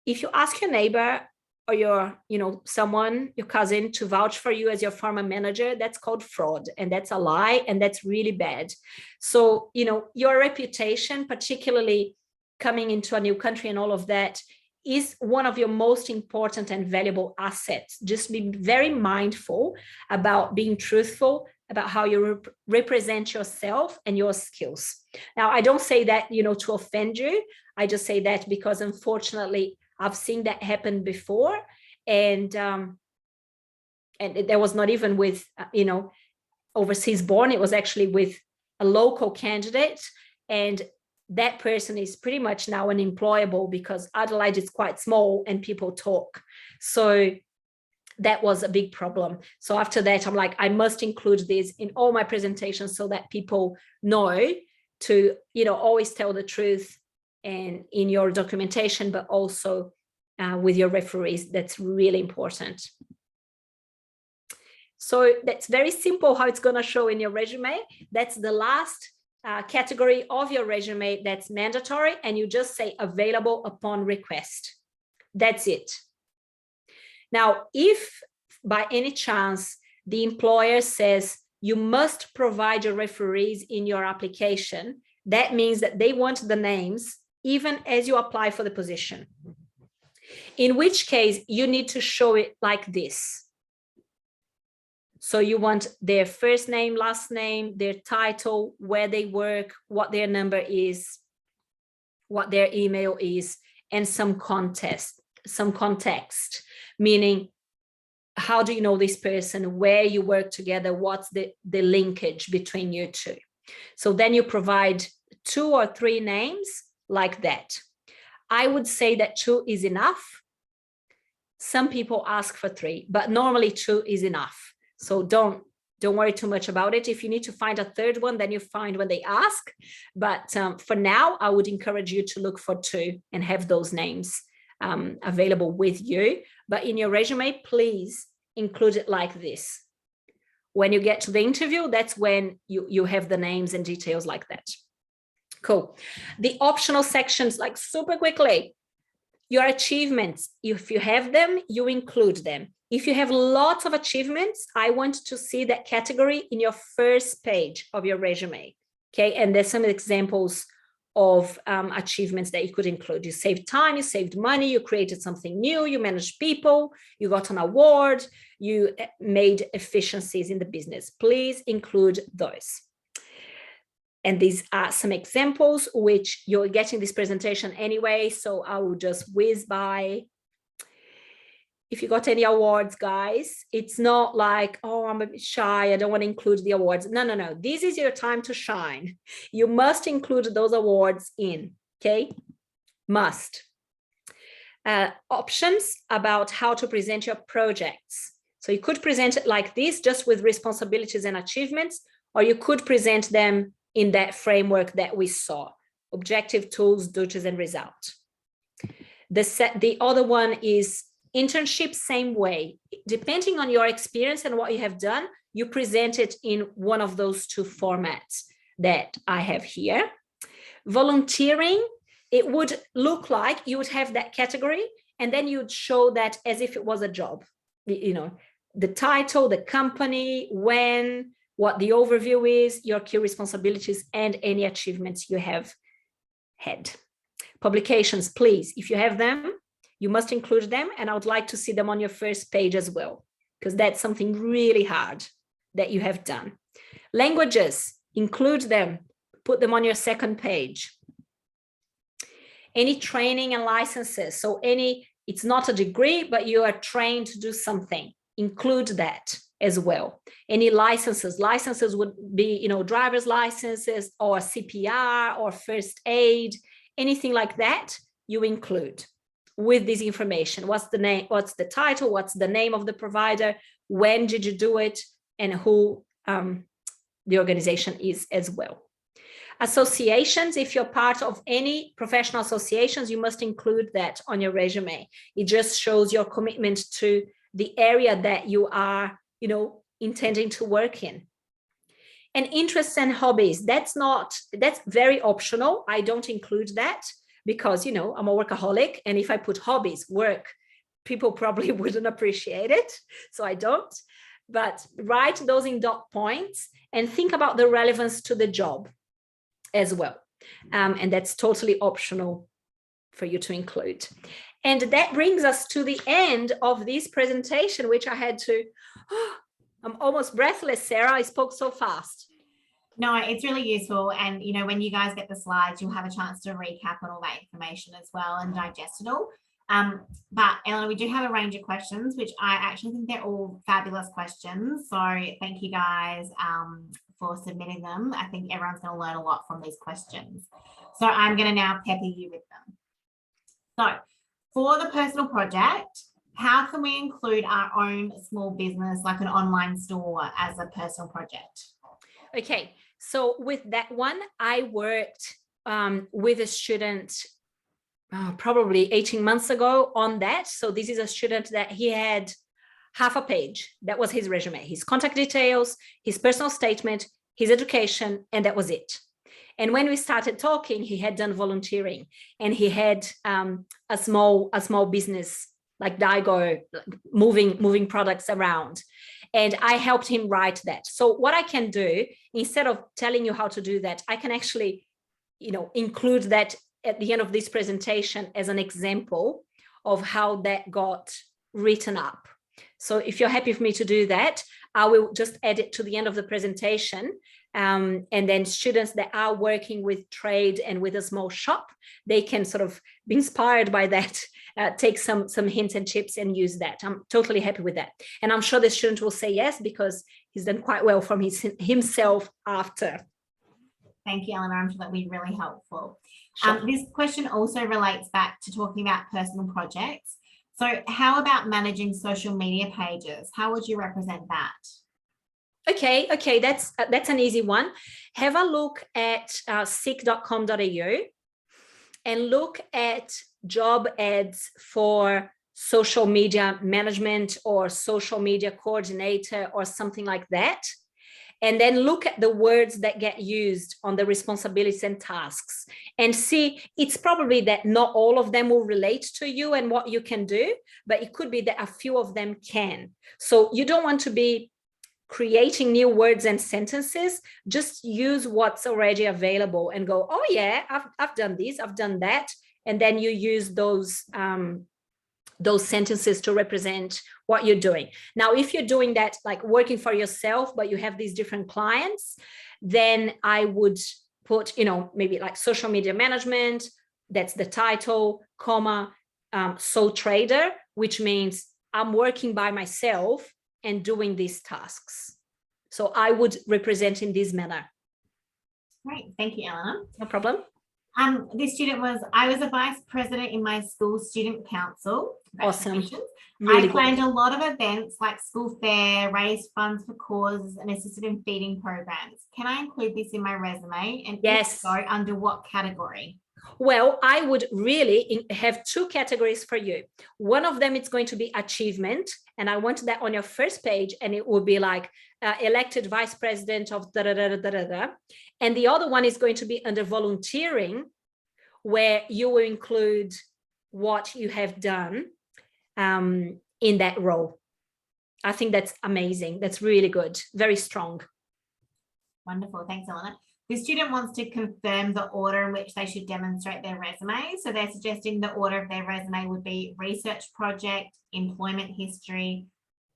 If you ask your neighbor or your cousin to vouch for you as your former manager, that's called fraud, and that's a lie, and that's really bad. So, your reputation, particularly coming into a new country and all of that, is one of your most important and valuable assets. Just be very mindful about being truthful about how you represent yourself and your skills. Now, I don't say that, to offend you. I just say that because unfortunately, I've seen that happen before. And that was not even with, overseas born. It was actually with a local candidate. And that person is pretty much now unemployable because Adelaide is quite small and people talk. So that was a big problem. So after that, I'm like, I must include this in all my presentations so that people know to, always tell the truth and in your documentation, but also with your referees. That's really important. So that's very simple how it's going to show in your resume. That's the last category of your resume that's mandatory, and you just say available upon request. That's it. Now, if by any chance the employer says you must provide your referees in your application, that means that they want the names even as you apply for the position. In which case you need to show it like this. So you want their first name, last name, their title, where they work, what their number is, what their email is, and some context, meaning how do you know this person, where you work together, what's the linkage between you two. So then you provide 2 or 3 names like that. I would say that 2 is enough. Some people ask for 3, but normally 2 is enough. So don't worry too much about it. If you need to find a 3rd one, then you find when they ask. But for now, I would encourage you to look for 2 and have those names available with you. But in your resume, please include it like this. When you get to the interview, that's when you have the names and details like that. Cool. The optional sections, like super quickly, your achievements, if you have them, you include them. If you have lots of achievements, I want to see that category in your first page of your resume. Okay, and there's some examples of achievements that you could include. You saved time, you saved money, you created something new, you managed people, you got an award, you made efficiencies in the business. Please include those. And these are some examples which you're getting this presentation anyway, so I will just whiz by. If you got any awards, guys, it's not like, oh, I'm a bit shy, I don't want to include the awards. No. This is your time to shine. You must include those awards in, okay? Must. Options about how to present your projects. So you could present it like this, just with responsibilities and achievements, or you could present them in that framework that we saw: objective, tools, duties, and result. The other one is internship, same way. Depending on your experience and what you have done, you present it in one of those 2 formats that I have here. Volunteering, it would look like you would have that category, and then you'd show that as if it was a job. The title, the company, when, what the overview is, your key responsibilities, and any achievements you have had. Publications, please, if you have them, you must include them, and I would like to see them on your first page as well, because that's something really hard that you have done. Languages, include them, put them on your second page. Any training and licenses, so it's not a degree, but you are trained to do something, include that as well. Any licenses would be, driver's licenses or CPR or first aid, anything like that, you include with this information. What's the name, what's the title, what's the name of the provider, when did you do it, and who the organization is as well. Associations, if you're part of any professional associations, you must include that on your resume. It just shows your commitment to the area that you are, intending to work in. And interests and hobbies, that's very optional. I don't include that because, I'm a workaholic, and if I put hobbies, work, people probably wouldn't appreciate it. So I don't, but write those in dot points and think about the relevance to the job as well. And that's totally optional for you to include. And that brings us to the end of this presentation, which I had to, I'm almost breathless, Sarah, I spoke so fast. No, it's really useful. And, when you guys get the slides, you'll have a chance to recap on all that information as well and digest it all. But Eleanor, we do have a range of questions, which I actually think they're all fabulous questions. So thank you guys for submitting them. I think everyone's going to learn a lot from these questions. So I'm going to now pepper you with them. So for the personal project, how can we include our own small business, like an online store, as a personal project? Okay, so with that one, I worked with a student probably 18 months ago on that. So this is a student that he had half a page. That was his resume, his contact details, his personal statement, his education, and that was it. And when we started talking, he had done volunteering and he had a small business like Daigo, moving products around. And I helped him write that. So what I can do, instead of telling you how to do that, I can actually, include that at the end of this presentation as an example of how that got written up. So if you're happy for me to do that, I will just add it to the end of the presentation. And then students that are working with trade and with a small shop, they can sort of be inspired by that, take some hints and tips and use that. I'm totally happy with that. And I'm sure the student will say yes, because he's done quite well from himself after. Thank you, Eleanor. I'm sure that will be really helpful. Sure. This question also relates back to talking about personal projects. So how about managing social media pages? How would you represent that? Okay, that's an easy one. Have a look at seek.com.au and look at job ads for social media management or social media coordinator or something like that. And then look at the words that get used on the responsibilities and tasks and see, it's probably that not all of them will relate to you and what you can do, but it could be that a few of them can. So you don't want to be creating new words and sentences. Just use what's already available and go, oh yeah, I've done this, I've done that. And then you use those sentences to represent what you're doing. Now, if you're doing that, like working for yourself, but you have these different clients, then I would put, maybe like social media management, that's the title, comma, sole trader, which means I'm working by myself and doing these tasks. So I would represent in this manner. Great, thank you, Eleanor. No problem. This student was, I was a vice president in my school student council. Awesome. Really I planned a lot of events like school fair, raised funds for causes, and assisted in feeding programs. Can I include this in my resume? And yes. If so, under what category? Well, I would really have two categories for you. One of them is going to be achievement, and I want that on your first page, and it will be like elected vice president of da da da da da da. And the other one is going to be under volunteering, where you will include what you have done in that role. I think that's amazing. That's really good. Very strong. Wonderful. Thanks, Eleanor. The student wants to confirm the order in which they should demonstrate their resume. So they're suggesting the order of their resume would be research project, employment history,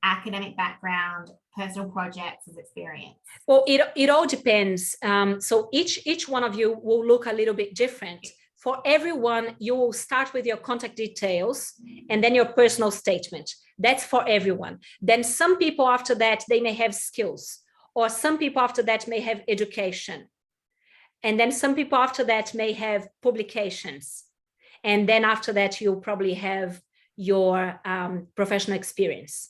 academic background, personal projects as experience. Well, it all depends. So each one of you will look a little bit different. For everyone, you will start with your contact details and then your personal statement. That's for everyone. Then some people after that, they may have skills, or some people after that may have education. And then some people after that may have publications. And then after that, you'll probably have your professional experience.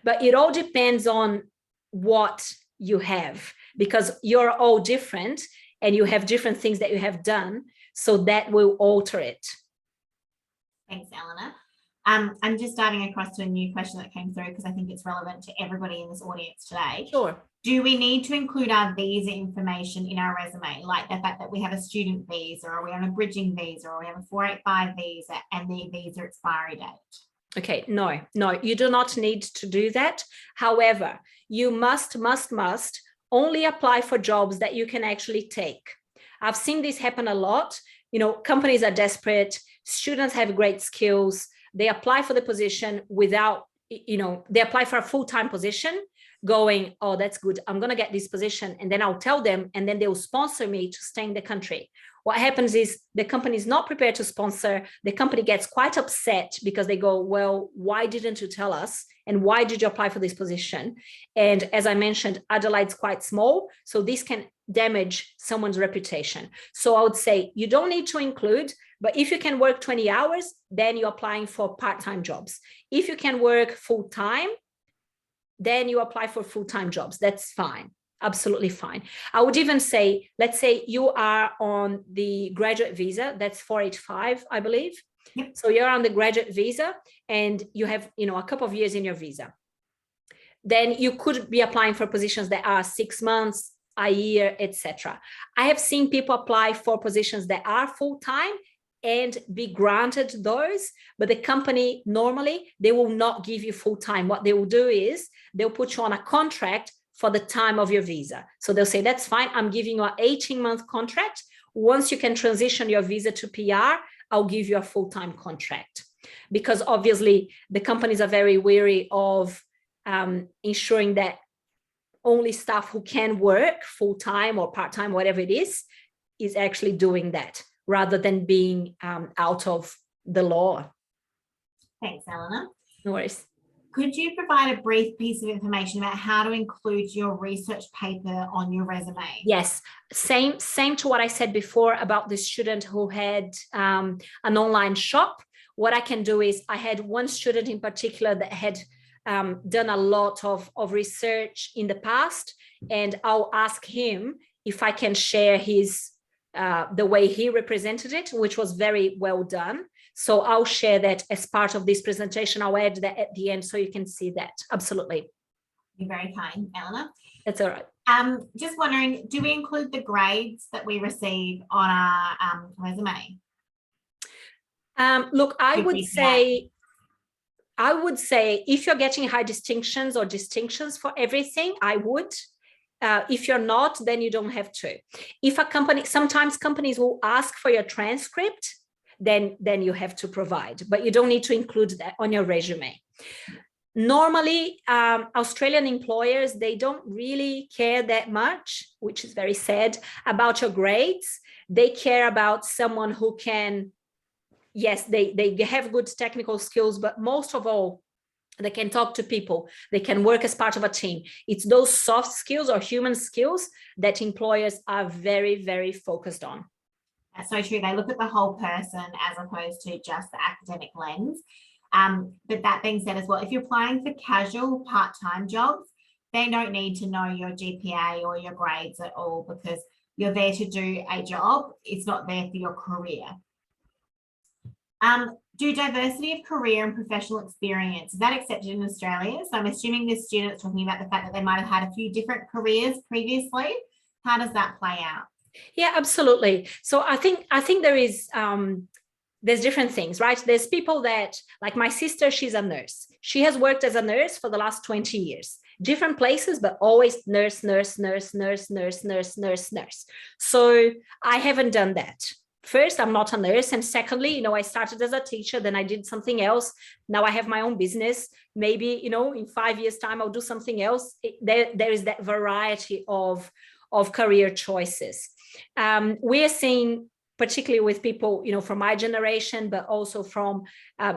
But it all depends on what you have, because you're all different and you have different things that you have done. So that will alter it. Thanks, Eleanor. I'm just diving across to a new question that came through because I think it's relevant to everybody in this audience today. Sure. Do we need to include our visa information in our resume, like the fact that we have a student visa, or we have a bridging visa, or we have a 485 visa and the visa expiry date? Okay, no, you do not need to do that. However, you must only apply for jobs that you can actually take. I've seen this happen a lot. Companies are desperate, students have great skills, they apply for the position without, they apply for a full-time position, going, oh, that's good, I'm going to get this position, and then I'll tell them, and then they'll sponsor me to stay in the country. What happens is the company is not prepared to sponsor. The company gets quite upset because they go, well, why didn't you tell us? And why did you apply for this position? And as I mentioned, Adelaide's quite small, so this can damage someone's reputation. So I would say you don't need to include, but if you can work 20 hours, then you're applying for part-time jobs. If you can work full-time, then you apply for full-time jobs. That's fine. Absolutely fine. I would even say, let's say you are on the graduate visa, that's 485, I believe. Yep. So you're on the graduate visa and you have, a couple of years in your visa. Then you could be applying for positions that are 6 months, a year, etc. I have seen people apply for positions that are full-time and be granted those, but the company normally, they will not give you full-time. What they will do is they'll put you on a contract for the time of your visa. So they'll say, that's fine, I'm giving you an 18-month contract. Once you can transition your visa to PR, I'll give you a full-time contract. Because obviously the companies are very wary of ensuring that only staff who can work full-time or part-time, whatever it is actually doing that, rather than being out of the law. Thanks, Eleanor. No worries. Could you provide a brief piece of information about how to include your research paper on your resume? Yes, same to what I said before about the student who had an online shop. What I can do is I had one student in particular that had done a lot of research in the past, and I'll ask him if I can share his the way he represented it, which was very well done. So I'll share that as part of this presentation. I'll add that at the end so you can see that. Absolutely. You're very kind, Eleanor. That's all right. Just wondering, do we include the grades that we receive on our resume? Look, I would say if you're getting high distinctions or distinctions for everything, I would. If you're not, then you don't have to. If a company, sometimes companies will ask for your transcript, then you have to provide, but you don't need to include that on your resume. Normally, Australian employers, they don't really care that much, which is very sad, about your grades. They care about someone who can, yes, they have good technical skills, but most of all, they can talk to people, they can work as part of a team. It's those soft skills or human skills that employers are very, very focused on. That's so true. They look at the whole person as opposed to just the academic lens. But that being said as well, if you're applying for casual part-time jobs, they don't need to know your GPA or your grades at all, because you're there to do a job. It's not there for your career. Do diversity of career and professional experience, is that accepted in Australia? So I'm assuming this student's talking about the fact that they might have had a few different careers previously. How does that play out? Yeah, absolutely. So I think there is there's different things, right? There's people that, like my sister, she's a nurse. She has worked as a nurse for the last 20 years, different places, but always nurse. So I haven't done that. First, I'm not a nurse. And secondly, I started as a teacher, then I did something else. Now I have my own business. Maybe, in 5 years' time, I'll do something else. There is that variety of career choices. We are seeing, particularly with people, from my generation, but also from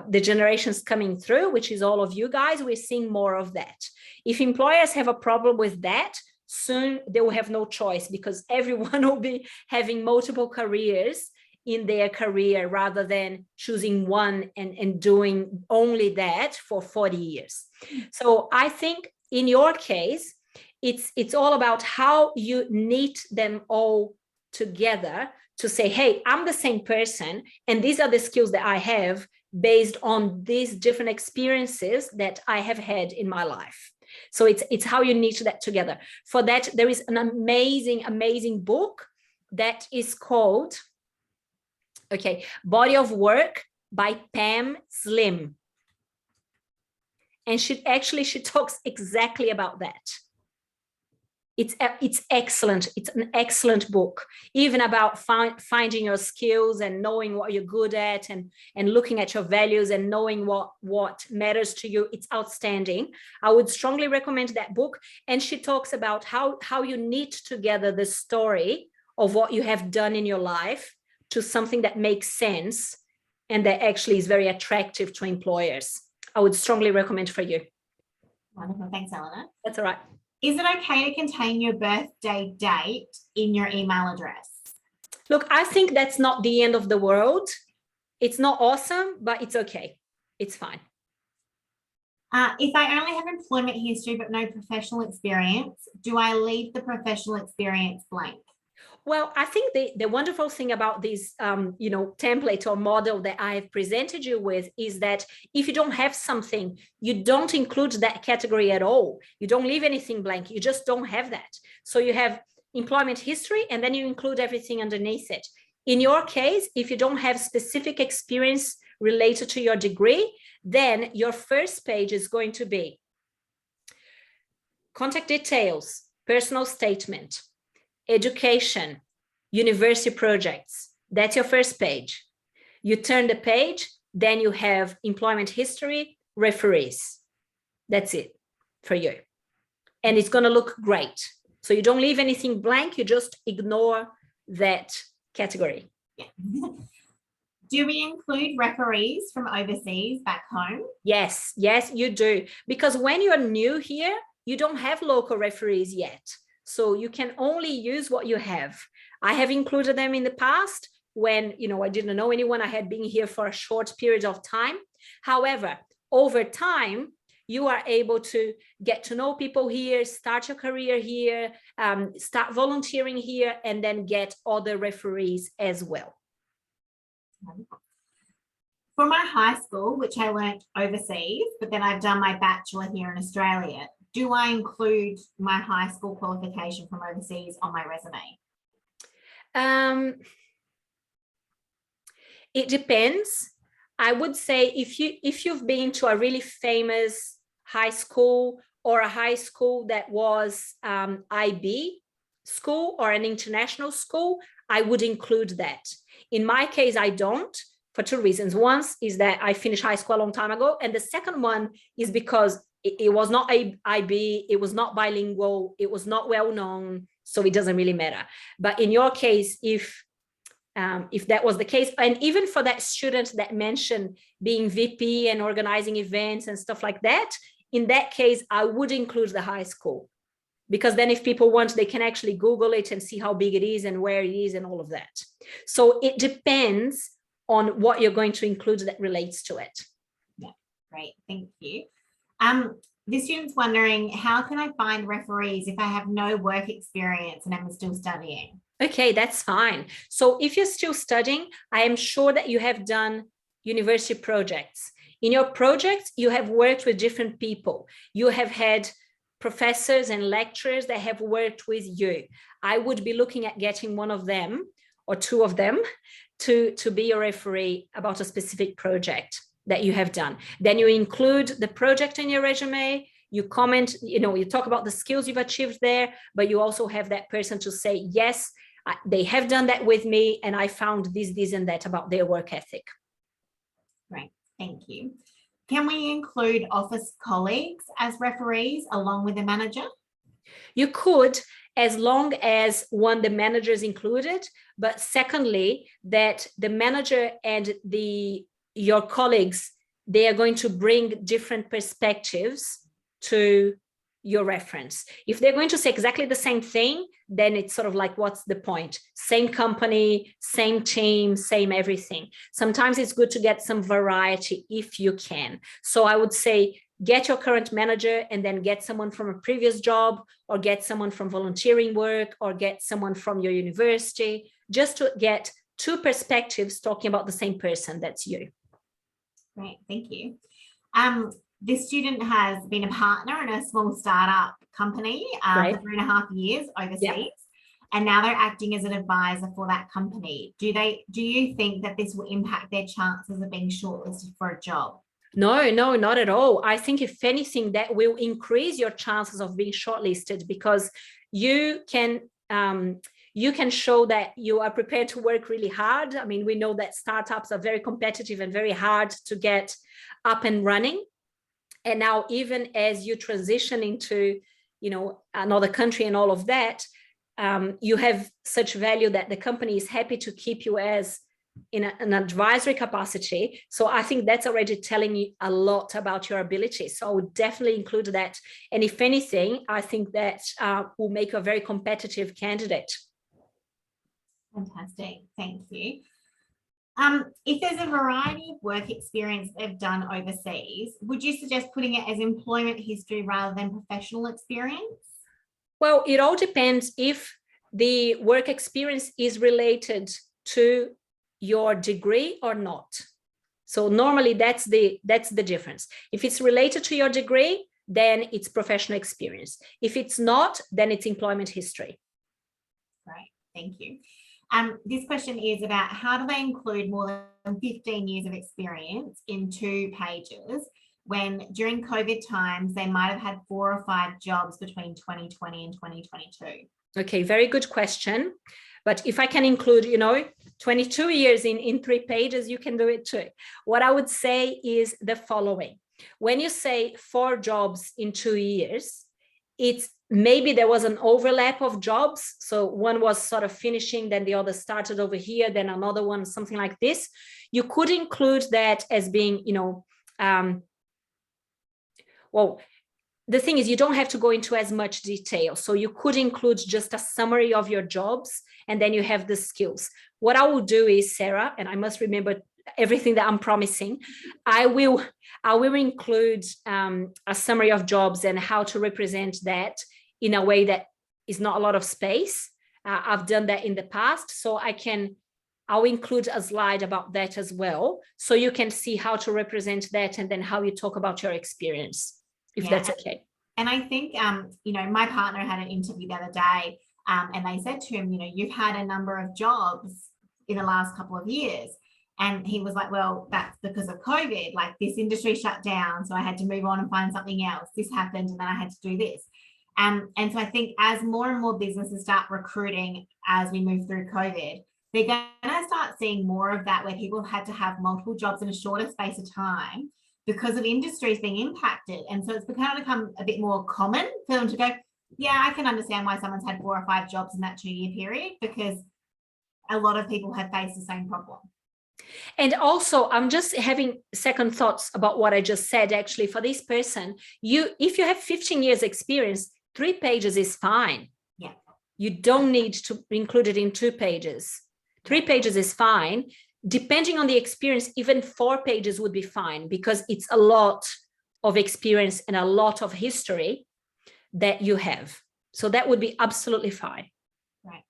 the generations coming through, which is all of you guys, we're seeing more of that. If employers have a problem with that, soon they will have no choice, because everyone will be having multiple careers in their career rather than choosing one and doing only that for 40 years. So I think in your case, it's all about how you knit them all together to say, hey, I'm the same person, and these are the skills that I have based on these different experiences that I have had in my life. So it's how you knit that together. For that, there is an amazing book that is called, Body of Work by Pam Slim. And she talks exactly about that. It's excellent. It's an excellent book, even about finding your skills and knowing what you're good at, and looking at your values and knowing what matters to you. It's outstanding. I would strongly recommend that book. And she talks about how you knit together the story of what you have done in your life to something that makes sense and that actually is very attractive to employers. I would strongly recommend for you. Wonderful. Thanks, Eleanor. That's all right. Is it okay to contain your birthday date in your email address? Look, I think that's not the end of the world. It's not awesome, but it's okay. It's fine. If I only have employment history but no professional experience, do I leave the professional experience blank? Well, I think the wonderful thing about this, template or model that I have presented you with is that if you don't have something, you don't include that category at all. You don't leave anything blank. You just don't have that. So you have employment history, and then you include everything underneath it. In your case, if you don't have specific experience related to your degree, then your first page is going to be contact details, personal statement, education, university projects. That's your first page. You turn the page, then you have employment history, referees. That's it for you. And it's going to look great. So you don't leave anything blank, you just ignore that category. Yeah. Do we include referees from overseas back home? Yes, you do. Because when you're new here, you don't have local referees yet. So you can only use what you have. I have included them in the past when, I didn't know anyone. I had been here for a short period of time. However, over time, you are able to get to know people here, start your career here, start volunteering here, and then get other referees as well. For my high school, which I learnt overseas, but then I've done my bachelor here in Australia, do I include my high school qualification from overseas on my resume? It depends. I would say if you've been to a really famous high school or a high school that was IB school or an international school, I would include that. In my case, I don't, for two reasons. One is that I finished high school a long time ago. And the second one is because it was not IB, it was not bilingual, it was not well known, so it doesn't really matter. But in your case, if that was the case, and even for that student that mentioned being VP and organizing events and stuff like that, in that case, I would include the high school, because then if people want, they can actually Google it and see how big it is and where it is and all of that. So it depends on what you're going to include that relates to it. Yeah, great, thank you. The student's wondering, how can I find referees if I have no work experience and I'm still studying? Okay, that's fine. So if you're still studying, I am sure that you have done university projects. In your projects, you have worked with different people. You have had professors and lecturers that have worked with you. I would be looking at getting one of them or two of them to be your referee about a specific project that you have done. Then you include the project in your resume, you comment, you talk about the skills you've achieved there, but you also have that person to say, yes, they have done that with me and I found this and that about their work ethic. Great, thank you. Can we include office colleagues as referees along with the manager? You could, as long as one, the manager is included, but secondly, that the manager and your colleagues, they are going to bring different perspectives to your reference. If they're going to say exactly the same thing, then it's sort of like, what's the point? Same company, same team, same everything. Sometimes it's good to get some variety if you can. So I would say, get your current manager and then get someone from a previous job, or get someone from volunteering work, or get someone from your university, just to get two perspectives talking about the same person. That's you. Great, thank you. This student has been a partner in a small startup company for 3.5 years overseas, yep. And now they're acting as an advisor for that company. Do you think that this will impact their chances of being shortlisted for a job? No, not at all. I think if anything, that will increase your chances of being shortlisted, because you can show that you are prepared to work really hard. I mean, we know that startups are very competitive and very hard to get up and running. And now, even as you transition into, another country and all of that, you have such value that the company is happy to keep you as in an advisory capacity. So I think that's already telling you a lot about your ability. So I would definitely include that. And if anything, I think that will make you a very competitive candidate. Fantastic, thank you. If there's a variety of work experience they've done overseas, would you suggest putting it as employment history rather than professional experience? Well, it all depends if the work experience is related to your degree or not. So normally that's the difference. If it's related to your degree, then it's professional experience. If it's not, then it's employment history. Great, thank you. This question is about how do they include more than 15 years of experience in 2 pages when during COVID times they might have had 4 or 5 jobs between 2020 and 2022? Okay, very good question. But if I can include, 22 years in 3 pages, you can do it too. What I would say is the following. When you say 4 jobs in 2 years, it's maybe there was an overlap of jobs. So one was sort of finishing, then the other started over here, then another one, something like this. You could include that as being, well, the thing is, you don't have to go into as much detail. So you could include just a summary of your jobs, and then you have the skills. What I will do is, Sarah, and I must remember everything that I'm promising, I will include a summary of jobs and how to represent that in a way that is not a lot of space. I've done that in the past, so I'll include a slide about that as well, so you can see how to represent that and then how you talk about your experience, if that's okay. And I think, my partner had an interview the other day, and they said to him, you've had a number of jobs in the last couple of years. And he was like, well, that's because of COVID, like this industry shut down. So I had to move on and find something else. This happened and then I had to do this. And so I think as more and more businesses start recruiting as we move through COVID, they're going to start seeing more of that where people had to have multiple jobs in a shorter space of time because of industries being impacted. And so it's kind of become a bit more common for them to go, yeah, I can understand why someone's had 4 or 5 jobs in that 2-year period, because a lot of people have faced the same problem. And also, I'm just having second thoughts about what I just said. Actually, for this person, if you have 15 years experience, 3 pages is fine. Yeah. You don't need to include it in 2 pages. 3 pages is fine. Depending on the experience, even 4 pages would be fine, because it's a lot of experience and a lot of history that you have. So that would be absolutely fine. Right.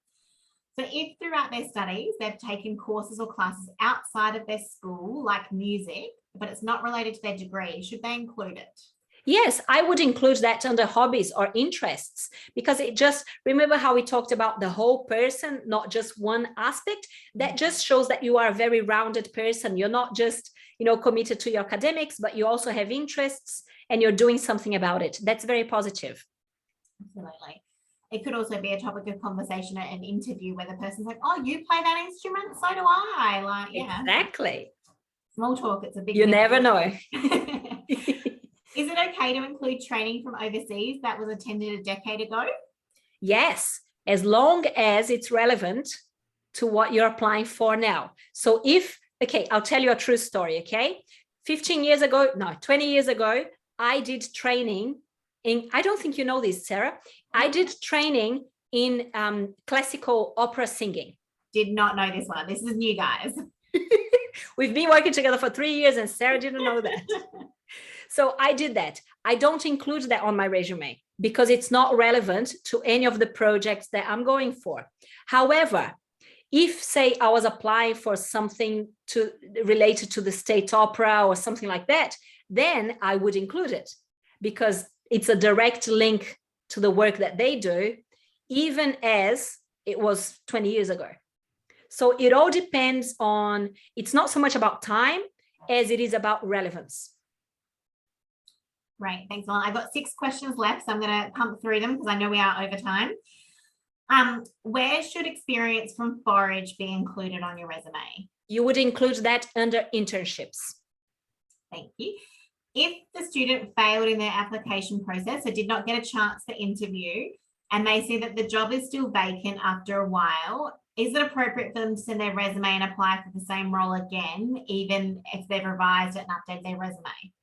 So if throughout their studies, they've taken courses or classes outside of their school, like music, but it's not related to their degree, should they include it? Yes, I would include that under hobbies or interests, because it just, remember how we talked about the whole person, not just one aspect? That just shows that you are a very rounded person. You're not just, committed to your academics, but you also have interests and you're doing something about it. That's very positive. Absolutely. It could also be a topic of conversation at an interview where the person's like, oh, you play that instrument? So do I. Like, yeah. Exactly. Small talk, it's a big You never know. Is it okay to include training from overseas that was attended a decade ago? Yes, as long as it's relevant to what you're applying for now. So I'll tell you a true story, okay? 20 years ago, I did training in, I don't think you know this, Sarah. I did training in classical opera singing. Did not know this one. This is new, guys. We've been working together for 3 years and Sarah didn't know that. So I did that. I don't include that on my resume because it's not relevant to any of the projects that I'm going for. However, if, say, I was applying for something related to the state opera or something like that, then I would include it because it's a direct link to the work that they do, even as it was 20 years ago. So it all depends on, it's not so much about time as it is about relevance. Great, thanks, Ellen. I've got 6 questions left, so I'm going to pump through them because I know we are over time. Where should experience from Forage be included on your resume? You would include that under internships. Thank you. If the student failed in their application process or did not get a chance to interview and they see that the job is still vacant after a while, is it appropriate for them to send their resume and apply for the same role again, even if they've revised it and updated their resume?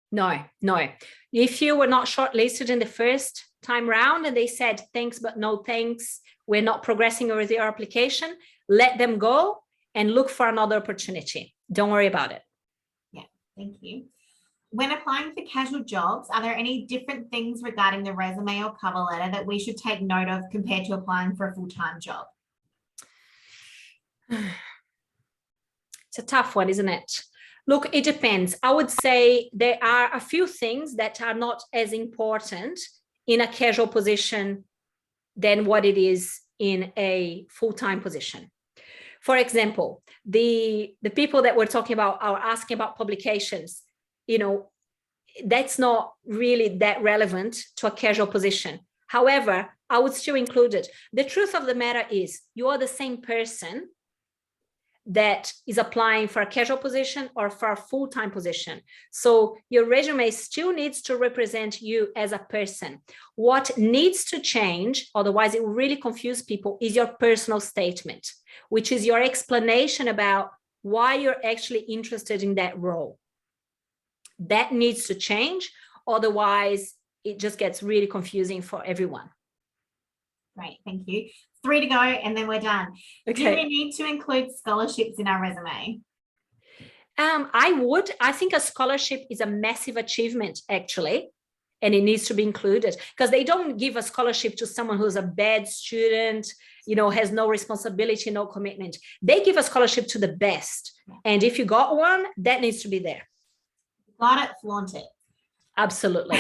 No, no. If you were not shortlisted in the first time round and they said, thanks, but no thanks, we're not progressing with your application, let them go and look for another opportunity. Don't worry about it. Yeah, thank you. When applying for casual jobs, are there any different things regarding the resume or cover letter that we should take note of compared to applying for a full-time job? It's a tough one, isn't it? Look, it depends. I would say there are a few things that are not as important in a casual position than what it is in a full-time position. For example, the people that we're talking about are asking about publications. You know, that's not really that relevant to a casual position. However, I would still include it. The truth of the matter is you are the same person that is applying for a casual position or for a full-time position. So your resume still needs to represent you as a person. What needs to change, otherwise it will really confuse people, is your personal statement, which is your explanation about why you're actually interested in that role. That needs to change, otherwise it just gets really confusing for everyone. Great, thank you. 3 to go and then we're done. Okay. Do we need to include scholarships in our resume? I think a scholarship is a massive achievement, actually, and it needs to be included because they don't give a scholarship to someone who's a bad student, you know, has no responsibility, no commitment. They give a scholarship to the best. And if you got one, that needs to be there. Got it, flaunt it. Absolutely.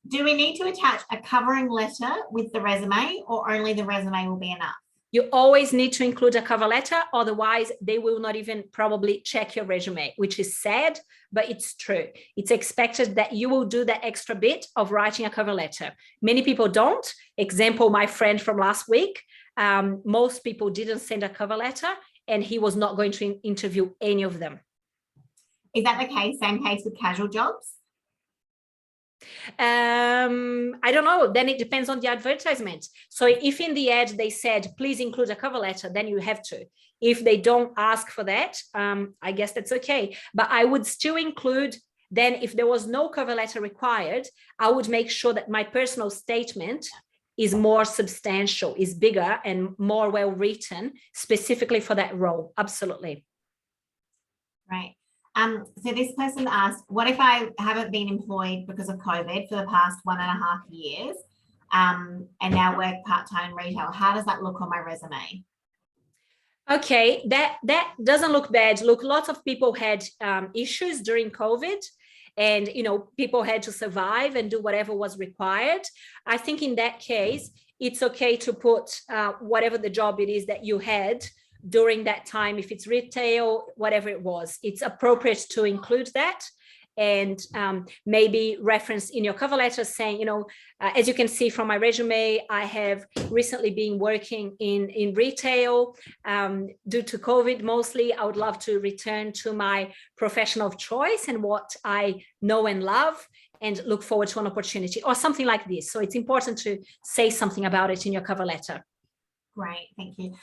Do we need to attach a covering letter with the resume or only the resume will be enough? You always need to include a cover letter, otherwise they will not even probably check your resume, which is sad, but it's true. It's expected that you will do that extra bit of writing a cover letter. Many people don't. Example, my friend from last week, most people didn't send a cover letter and he was not going to interview any of them. Is that the case? Same case with casual jobs? I don't know. Then it depends on the advertisement. So if in the ad they said, please include a cover letter, then you have to. If they don't ask for that, I guess that's okay. But I would still include, then if there was no cover letter required, I would make sure that my personal statement is more substantial, is bigger and more well written, specifically for that role. Absolutely. Right. So this person asked, what if I haven't been employed because of COVID for the past 1.5 years and now work part-time in retail? How does that look on my resume? Okay, that doesn't look bad. Look, lots of people had issues during COVID and, you know, people had to survive and do whatever was required. I think in that case, it's okay to put whatever the job it is that you had during that time. If it's retail, whatever it was, it's appropriate to include that and maybe reference in your cover letter saying, you know, as you can see from my resume, I have recently been working in retail due to COVID mostly. I would love to return to my profession of choice and what I know and love and look forward to an opportunity or something like this. So it's important to say something about it in your cover letter. Great, thank you.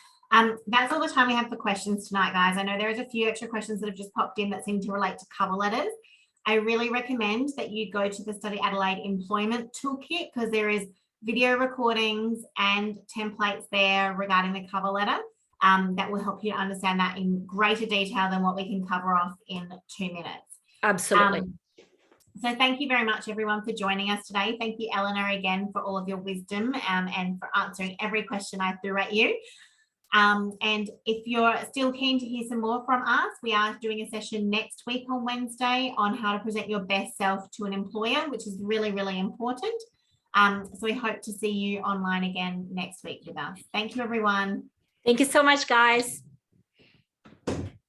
That's all the time we have for questions tonight, guys. I know there is a few extra questions that have just popped in that seem to relate to cover letters. I really recommend that you go to the Study Adelaide Employment Toolkit because there is video recordings and templates there regarding the cover letter that will help you to understand that in greater detail than what we can cover off in 2 minutes. Absolutely. So thank you very much, everyone, for joining us today. Thank you, Eleanor, again, for all of your wisdom and for answering every question I threw at you. And if you're still keen to hear some more from us, we are doing a session next week on Wednesday on how to present your best self to an employer, which is really, really important. So we hope to see you online again next week with us. Thank you, everyone. Thank you so much, guys.